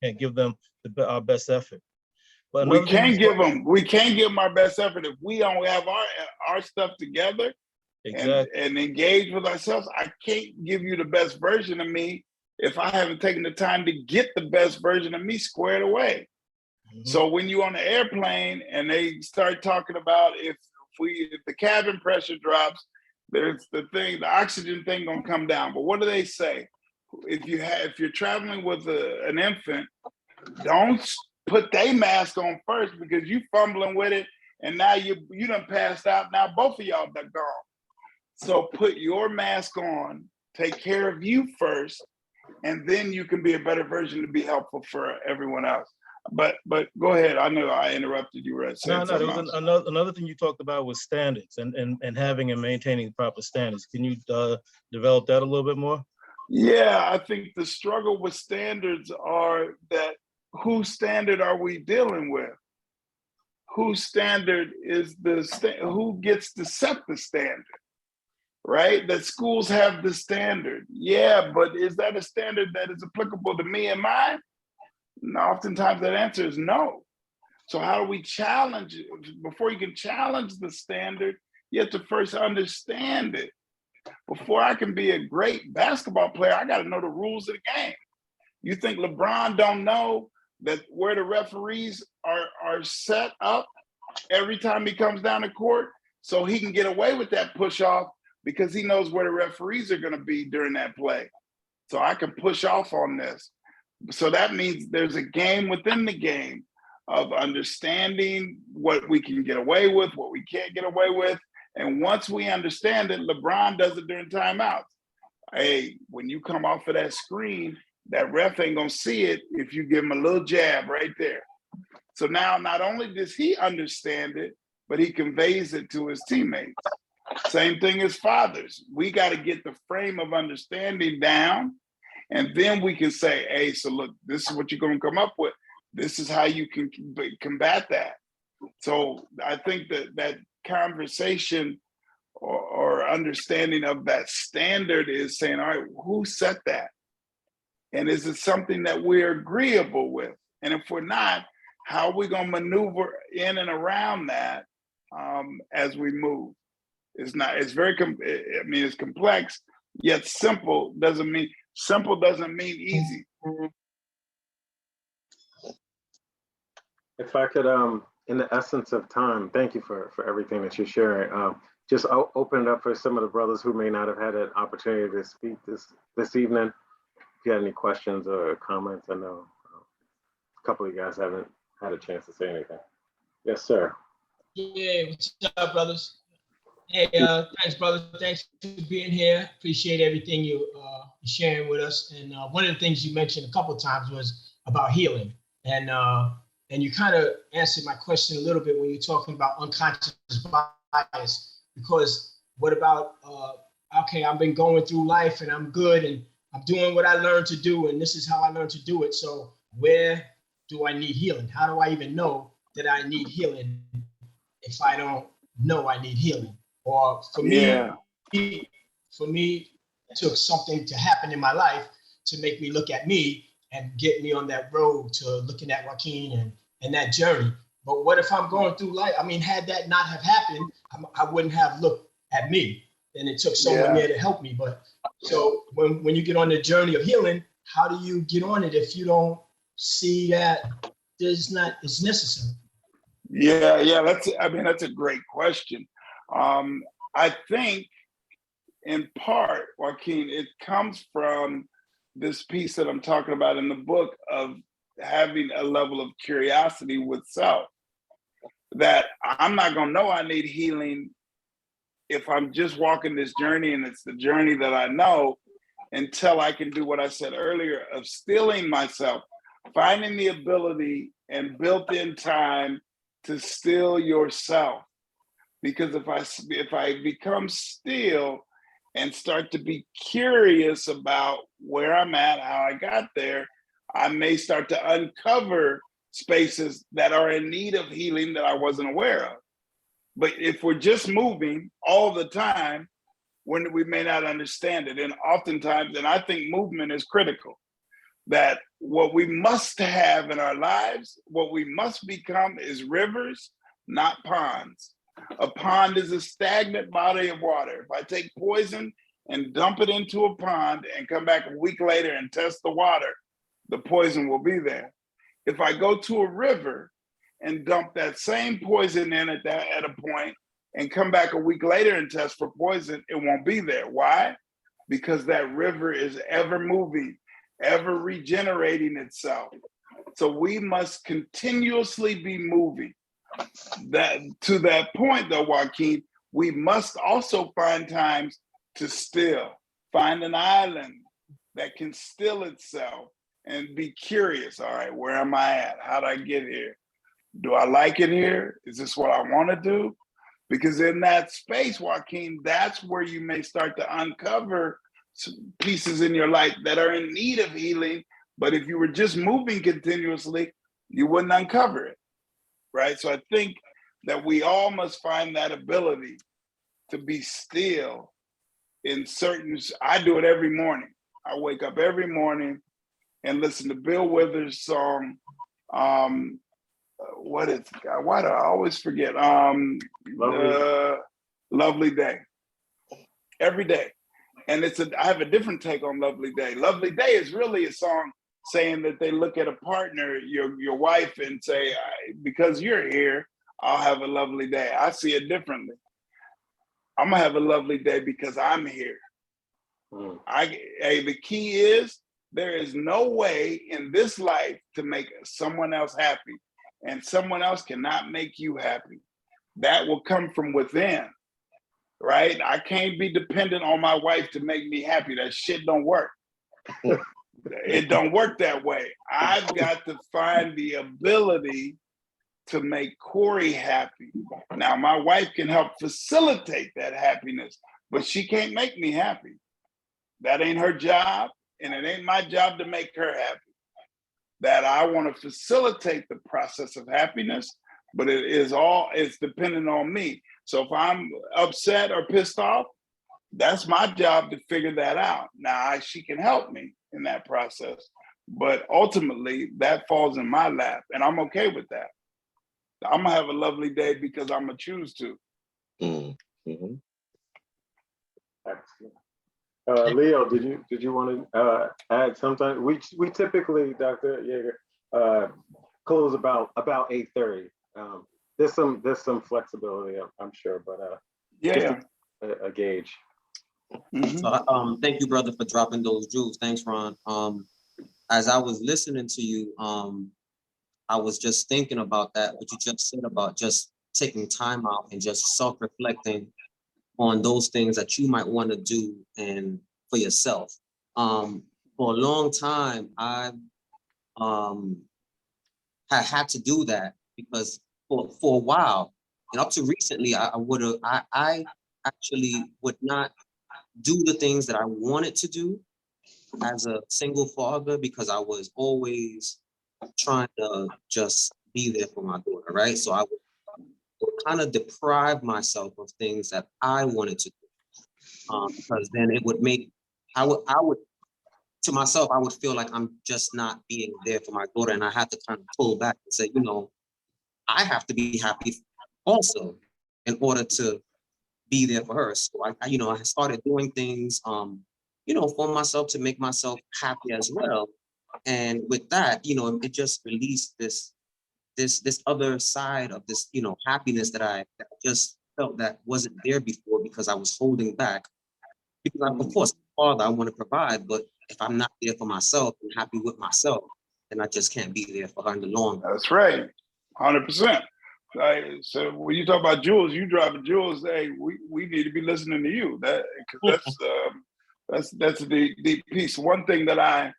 can't give them our best effort. But we can't give them our best effort if we don't have our stuff together. Exactly. and engage with ourselves. I can't give you the best version of me if I haven't taken the time to get the best version of me squared away. Mm-hmm. So when you're on the airplane and they start talking about if the cabin pressure drops, there's the oxygen thing gonna come down. But what do they say? If you're traveling with an infant, don't put their mask on first because you fumbling with it and now you done passed out. Now both of y'all done gone. So put your mask on, take care of you first, and then you can be a better version to be helpful for everyone else. But go ahead. I know I interrupted you. No, there was another thing you talked about was standards and having and maintaining proper standards. Can you develop that a little bit more? Yeah, I think the struggle with standards are that whose standard are we dealing with? Whose standard is who gets to set the standard? Right? That schools have the standard. Yeah, but is that a standard that is applicable to me and mine? And oftentimes that answer is no. So how do we challenge it? Before you can challenge the standard, you have to first understand it. Before I can be a great basketball player, I got to know the rules of the game. You think LeBron don't know that where the referees are set up every time he comes down the court so he can get away with that push off because he knows where the referees are going to be during that play. So I can push off on this. So that means there's a game within the game of understanding what we can get away with, what we can't get away with. And once we understand it, LeBron does it during timeouts. Hey, when you come off of that screen, that ref ain't gonna see it if you give him a little jab right there. So now not only does he understand it, but he conveys it to his teammates. Same thing as fathers. We got to get the frame of understanding down, and then we can say, hey, so look, this is what you're going to come up with. This is how you can combat that. So I think that conversation or understanding of that standard is saying, all right, who set that? And is it something that we're agreeable with? And if we're not, how are we going to maneuver in and around that as we move? It's very, it's complex, yet simple doesn't mean easy. If I could, in the essence of time, thank you for everything that you're sharing. Just open it up for some of the brothers who may not have had an opportunity to speak this evening. If you had any questions or comments, I know a couple of you guys haven't had a chance to say anything. Yes, sir. Yeah, what's up, brothers? Hey, thanks, brothers. Thanks for being here. Appreciate everything you're sharing with us. And one of the things you mentioned a couple of times was about healing. And you kind of answered my question a little bit when you're talking about unconscious bias. Because what about, okay, I've been going through life and I'm good and I'm doing what I learned to do and this is how I learned to do it. So where do I need healing? How do I even know that I need healing if I don't know I need healing? Or for me, it took something to happen in my life to make me look at me and get me on that road to looking at Joaquin and that journey. But what if I'm going through life? I mean, had that not have happened, I wouldn't have looked at me. And it took someone there to help me. But so when you get on the journey of healing, how do you get on it if you don't see that it's necessary? Yeah, that's a great question. I think in part, Joaquin, it comes from this piece that I'm talking about in the book of having a level of curiosity with self, that I'm not gonna know I need healing if I'm just walking this journey and it's the journey that I know, until I can do what I said earlier of stilling myself, finding the ability and built-in time to still yourself. Because if I become still and start to be curious about where I'm at, how I got there, I may start to uncover spaces that are in need of healing that I wasn't aware of. But if we're just moving all the time, we may not understand it. And oftentimes, and I think movement is critical, that what we must have in our lives, what we must become is rivers, not ponds. A pond is a stagnant body of water. If I take poison and dump it into a pond and come back a week later and test the water, the poison will be there. If I go to a river and dump that same poison in at a point and come back a week later and test for poison, it won't be there. Why? Because that river is ever moving, ever regenerating itself. So we must continuously be moving. That to that point though, Joaquin, we must also find times to still, find an island that can still itself and be curious. All right, where am I at? How'd I get here? Do I like it here? Is this what I want to do? Because in that space, Joaquin, that's where you may start to uncover pieces in your life that are in need of healing. But if you were just moving continuously, you wouldn't uncover it, right? So I think that we all must find that ability to be still in certain, I do it every morning. I wake up every morning and listen to Bill Withers' song, why do I always forget? Lovely Day. Every day. And I have a different take on Lovely Day. Lovely Day is really a song saying that they look at a partner, your wife, and say, because you're here, I'll have a lovely day. I see it differently. I'm gonna have a lovely day because I'm here. The key is there is no way in this life to make someone else happy, and someone else cannot make you happy. That will come from within, right? I can't be dependent on my wife to make me happy. That shit don't work. It don't work that way. I've got to find the ability to make Corey happy. Now, my wife can help facilitate that happiness, but she can't make me happy. That ain't her job, and it ain't my job to make her happy. That I want to facilitate the process of happiness, but it's dependent on me. So if I'm upset or pissed off, that's my job to figure that out. Now, she can help me in that process, but ultimately that falls in my lap, and I'm okay with that. I'm gonna have a lovely day because I'm gonna choose to. Mm-hmm. Excellent. Leo, did you want to add something? We typically, Dr. Yeager, close about 8:30. There's some flexibility, I'm sure, but yeah, a gauge. Mm-hmm. So, thank you, brother, for dropping those jewels. Thanks, Ron. As I was listening to you, I was just thinking about that, what you just said about just taking time out and just self-reflecting on those things that you might want to do and for yourself. For a long time, I've had to do that because for a while and up to recently, I actually would not do the things that I wanted to do as a single father because I was always trying to just be there for my daughter, right? So I would kind of deprive myself of things that I wanted to do because then it would make, I would to myself, I would feel like I'm just not being there for my daughter, and I had to kind of pull back and say, I have to be happy also in order to be there for her. So I started doing things, for myself to make myself happy as well. And with that, it just released this other side of this, happiness that I just felt that wasn't there before because I was holding back. Because of course, father, I want to provide, but if I'm not there for myself and happy with myself, then I just can't be there for her in the long run. That's right, 100%. Right. So when you talk about jewels, you dropping jewels. Hey, we need to be listening to you. That's the deep piece. One thing that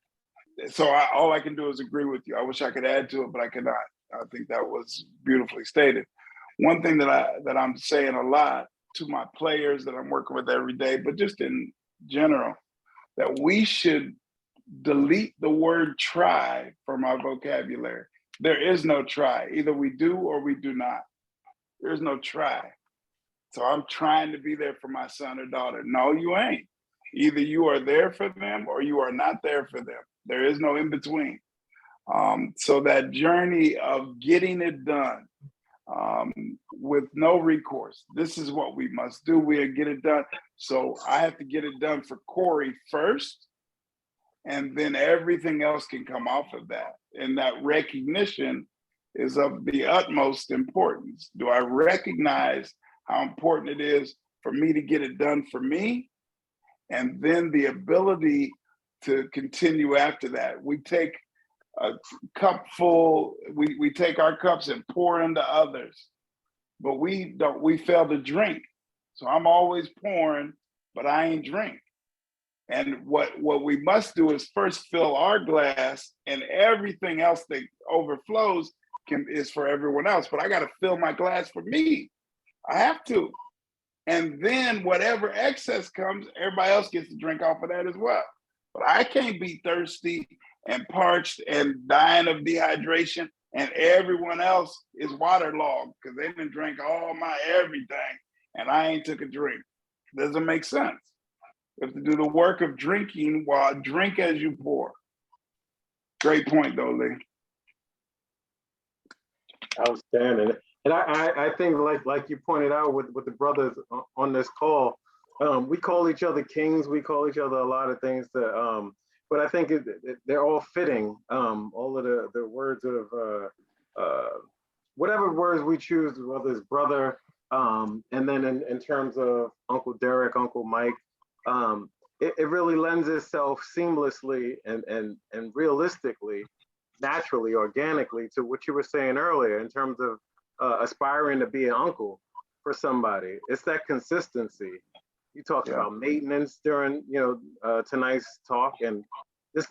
all I can do is agree with you. I wish I could add to it, but I cannot. I think that was beautifully stated. One thing that I'm saying a lot to my players that I'm working with every day, but just in general, that we should delete the word try from our vocabulary. There is no try. Either we do or we do not. There's no try. So I'm trying to be there for my son or daughter. No, you ain't. Either you are there for them or you are not there for them. There is no in between. So that journey of getting it done with no recourse. This is what we must do. We'll get it done. So I have to get it done for Corey first, and then everything else can come off of that. And that recognition is of the utmost importance. Do I recognize how important it is for me to get it done for me? And then the ability to continue after that. We take a cup full, we take our cups and pour into others, but we fail to drink. So I'm always pouring, but I ain't drink. And what we must do is first fill our glass, and everything else that overflows is for everyone else. But I got to fill my glass for me. I have to. And then whatever excess comes, everybody else gets to drink off of that as well. But I can't be thirsty and parched and dying of dehydration, and everyone else is waterlogged because they didn't drink all my everything, and I ain't took a drink. Doesn't make sense. You have to do the work of drinking while drink as you pour. Great point, though, Lee. Outstanding. And I think like you pointed out with the brothers on this call, we call each other kings. We call each other a lot of things that, but I think they're all fitting. All of the words of whatever words we choose, whether it's brother, and then in terms of Uncle Derek, Uncle Mike, it really lends itself seamlessly and realistically, naturally, organically to what you were saying earlier in terms of aspiring to be an uncle for somebody. It's that consistency. You talked about maintenance during tonight's talk, and this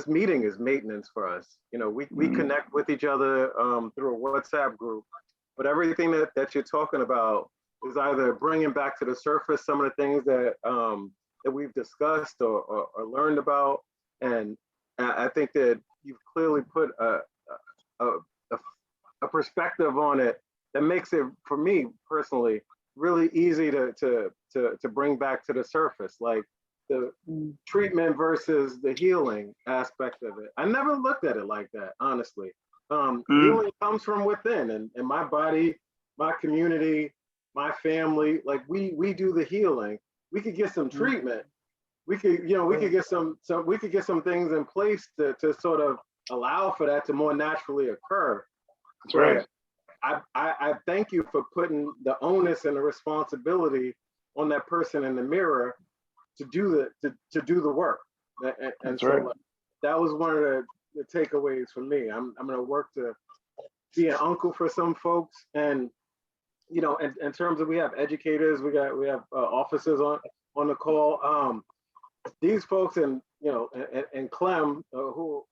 meeting is maintenance for us. We connect with each other through a WhatsApp group, but everything that you're talking about is either bringing back to the surface some of the things that we've discussed or learned about, and I think that you've clearly put a perspective on it that makes it, for me personally, really easy to bring back to the surface, like the treatment versus the healing aspect of it. I never looked at it like that, honestly. Healing comes from within, and my body, my community, my family, like we do the healing. We could get some treatment. We could, we could get some things in place to sort of allow for that to more naturally occur. That's right. I thank you for putting the onus and the responsibility on that person in the mirror to do the work. And so right. that was one of the takeaways for me. I'm going to work to be an uncle for some folks, and in terms of, we have educators, we have officers on the call. These folks, and Clem, who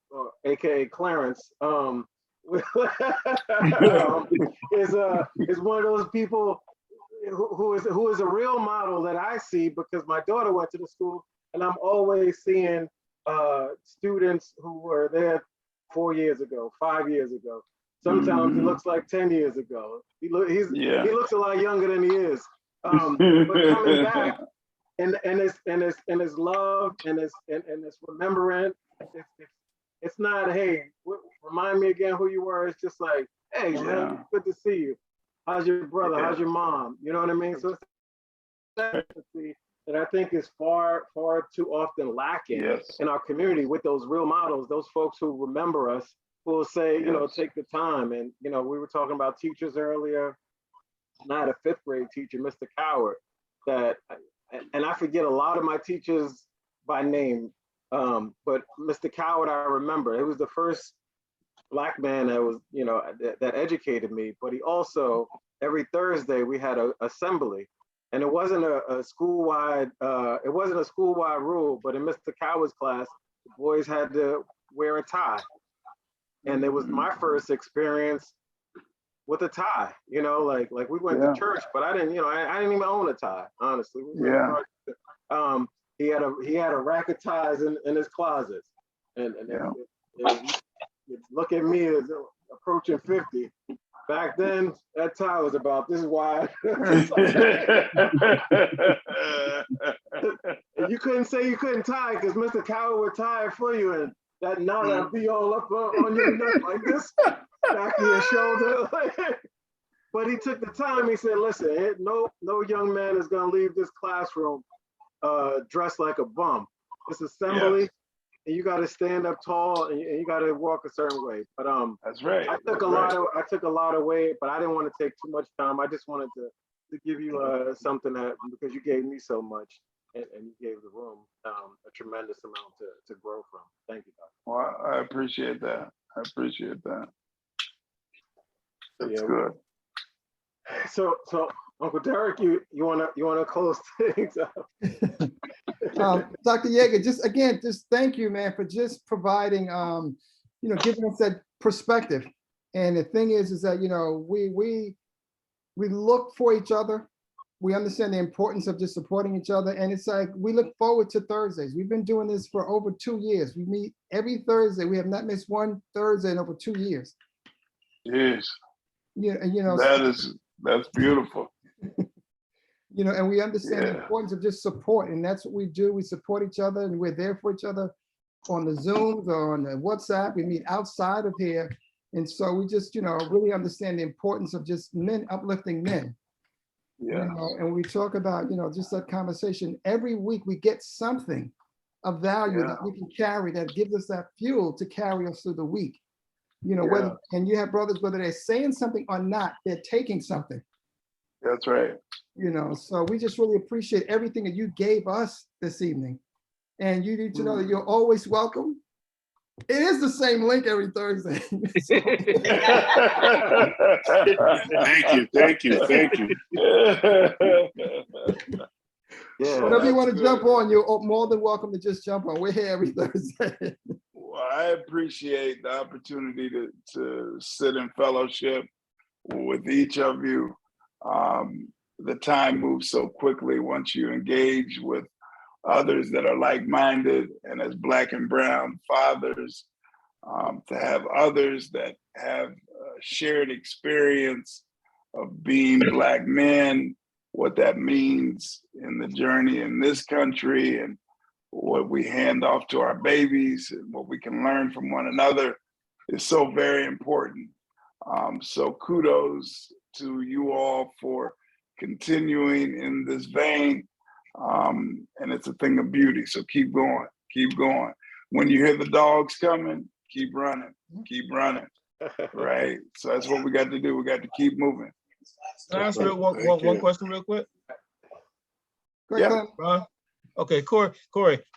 AKA Clarence, is one of those people who is a real model that I see, because my daughter went to the school, and I'm always seeing students who were there 4 years ago, 5 years ago. Sometimes it looks like 10 years ago. He looks a lot younger than he is. But coming back, and his love and his remembrance, it's not, hey, remind me again who you were. It's just like, hey, man, good to see you. How's your brother? How's your mom? You know what I mean? So it's that I think is far too often lacking in our community, with those real models, those folks who remember us, who will say, take the time. And, we were talking about teachers earlier. And I had a 5th grade teacher, Mr. Coward, and I forget a lot of my teachers by name, but Mr. Coward, I remember. It was the first Black man that was, that educated me. But he also, every Thursday, we had an assembly. And it wasn't a school-wide rule, but in Mr. Coward's class, the boys had to wear a tie. And it was my first experience with a tie, like we went to church, but I didn't, I didn't even own a tie, honestly. He had a rack of ties in his closet, and look at me as approaching 50. Back then, that tie was about this wide. And you couldn't say you couldn't tie, because Mr. Coward would tie it for you, and that knot would be all up on your neck like this, back of your shoulder. But he took the time. He said, listen, no young man is going to leave this classroom dressed like a bum. It's assembly, and you got to stand up tall, and you got to walk a certain way. But that's right. I took a lot of weight, but I didn't want to take too much time. I just wanted to give you something that, because you gave me so much, and you gave the room a tremendous amount to grow from. Thank you, Doctor. Well, I appreciate that. That's good. So Uncle Derek, you wanna close things up? Dr. Yeager, just thank you, man, for just providing, giving us that perspective. And the thing is that, we look for each other. We understand the importance of just supporting each other. And it's like, we look forward to Thursdays. We've been doing this for over 2 years. We meet every Thursday. We have not missed one Thursday in over 2 years. Yes. Yeah, that's beautiful. And we understand the importance of just support, and that's what we do. We support each other, and we're there for each other on the Zooms or on the WhatsApp. We meet outside of here, and so we just, really understand the importance of just men uplifting men. Yeah. And we talk about, just that conversation every week. We get something of value that we can carry, that gives us that fuel to carry us through the week. Whether, and you have brothers, whether they're saying something or not, they're taking something. That's right. So we just really appreciate everything that you gave us this evening. And you need to know that you're always welcome. It is the same link every Thursday. Thank you. Whenever you want to jump on, you're more than welcome to just jump on. We're here every Thursday. Well, I appreciate the opportunity to sit in fellowship with each of you. The time moves so quickly once you engage with others that are like-minded, and as Black and brown fathers, to have others that have shared experience of being Black men, what that means in the journey in this country, and what we hand off to our babies and what we can learn from one another is so very important. So kudos to you all for continuing in this vein. And it's a thing of beauty. So keep going, keep going. When you hear the dogs coming, keep running, right? So that's what we got to do. We got to keep moving. Can I ask one question real quick? Yeah. Okay, Corey,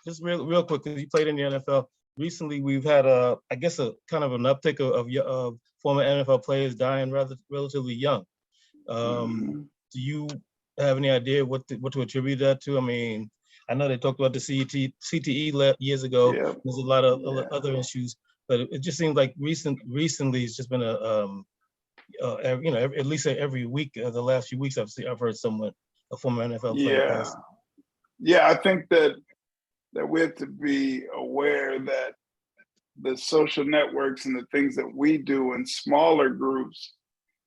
just real quick, because you played in the NFL. Recently, we've had I guess a kind of an uptick of former NFL players dying relatively young. Do you have any idea what to attribute that to? I mean, I know they talked about the CTE years ago. Yeah. There's a lot of other issues, but it just seems like recently it's just been at least every week, the last few weeks I've heard a former NFL player pass. Yeah, I think that we have to be aware that the social networks and the things that we do in smaller groups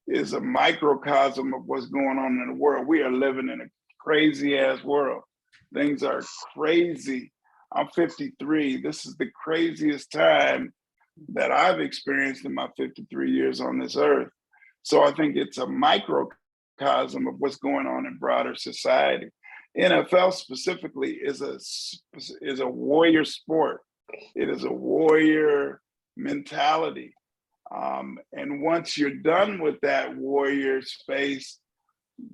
is a microcosm of what's going on in the world. We are living in a crazy ass world. Things are crazy. I'm 53. This is the craziest time that I've experienced in my 53 years on this earth. So I think it's a microcosm of what's going on in broader society. NFL specifically is a warrior sport. It is a warrior mentality. And once you're done with that warrior space,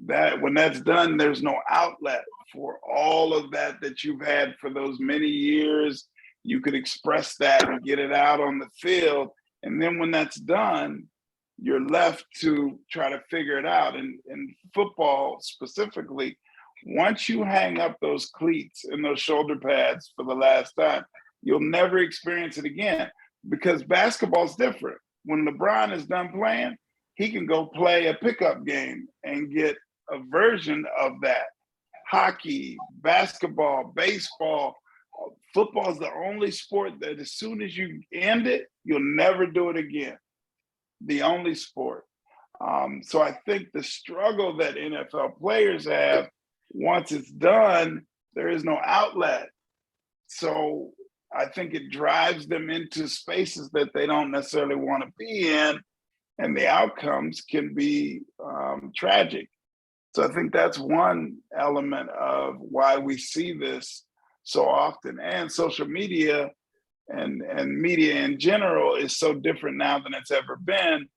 when that's done, there's no outlet for all of that you've had for those many years. You could express that and get it out on the field. And then when that's done, you're left to try to figure it out. And in football specifically, once you hang up those cleats and those shoulder pads for the last time, you'll never experience it again, because basketball's different. When LeBron is done playing, he can go play a pickup game and get a version of that. Hockey, basketball, baseball, football is the only sport that as soon as you end it, you'll never do it again. The only sport. So I think the struggle that NFL players have, once it's done, there is no outlet. So I think it drives them into spaces that they don't necessarily want to be in, and the outcomes can be tragic. So I think that's one element of why we see this so often. And social media and media in general is so different now than it's ever been.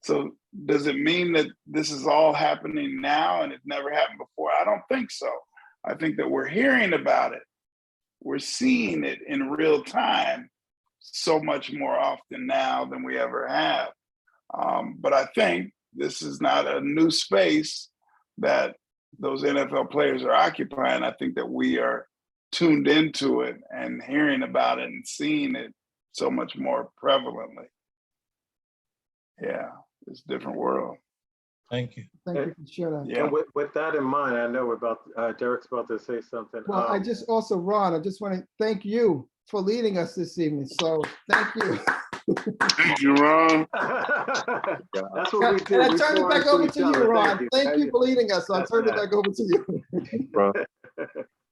So does it mean that this is all happening now and it never happened before? I don't think so. I think that we're hearing about it. We're seeing it in real time so much more often now than we ever have. But I think this is not a new space that those NFL players are occupying. I think that we are tuned into it and hearing about it and seeing it so much more prevalently. Yeah, it's a different world. Thank you. Thank you for sharing that. Yeah. With that in mind, I know Derek's about to say something. Well, I just also, Ron, I just want to thank you for leading us this evening. So thank you. Thank you, Ron. That's what we do. And I turn it back over to you, Ron. Thank you for leading us. I'll turn it back over to you.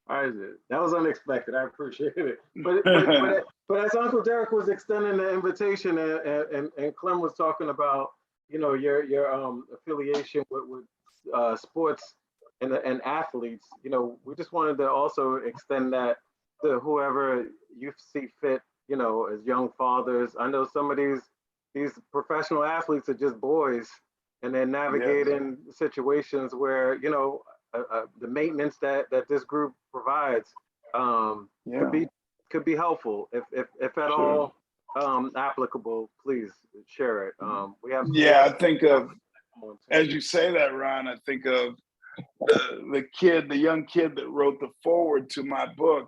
All right, that was unexpected. I appreciate it. But as Uncle Derek was extending the invitation and Clem was talking about, your affiliation with sports and athletes, we just wanted to also extend that to whoever you see fit, as young fathers. I know some of these professional athletes are just boys, and they're navigating situations where, the maintenance that this group provides could be helpful if at all applicable. Please share it. We have. Yeah, I think of, as you say that, Ron, I think of the young kid that wrote the foreword to my book.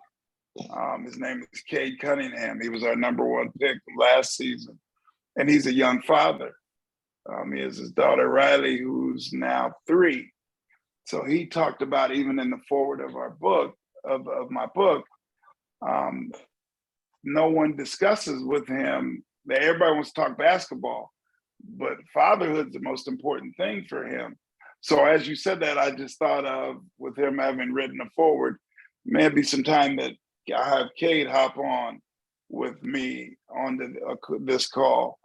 His name is Cade Cunningham. He was our #1 pick last season, and he's a young father. He has his daughter Riley, who's now 3. So he talked about, even in the foreword of our book, of my book, no one discusses with him that everybody wants to talk basketball, but fatherhood's the most important thing for him. So as you said that, I just thought of, with him having written a forward, maybe some time that I have Cade hop on with me on this call,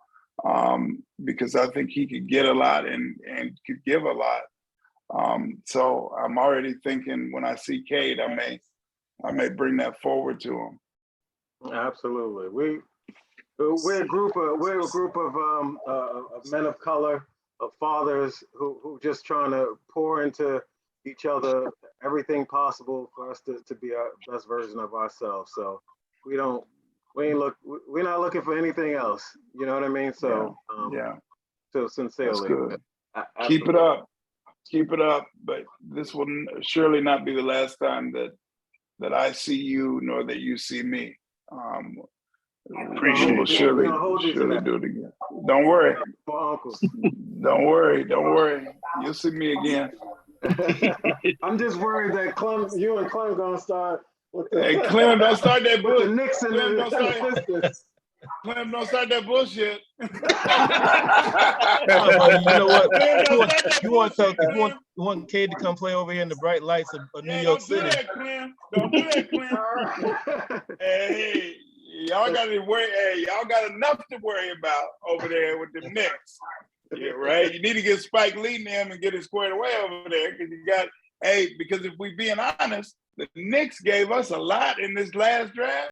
because I think he could get a lot and could give a lot. So I'm already thinking when I see Cade, I may bring that forward to him. Absolutely. We're a group of men of color, of fathers who just trying to pour into each other everything possible for us to be our best version of ourselves. So we're not looking for anything else. You know what I mean? So so sincerely, that's good. Keep it up. Keep it up. But this will surely not be the last time that I see you, nor that you see me. Appreciate we'll it. surely do it again. Don't worry. Don't worry. You'll see me again. I'm just worried that you and Clem gonna start with the, hey, Clem, don't start that with the bullshit. Knicks and Clem, don't start that bullshit. You know what? You want Cade to come play over here in the bright lights of New York City. Don't do that, Clem. Hey, y'all got to worry. Hey, y'all got enough to worry about over there with the Knicks. Yeah, right. You need to get Spike Lee and them and get it squared away over there, because if we being honest, the Knicks gave us a lot in this last draft.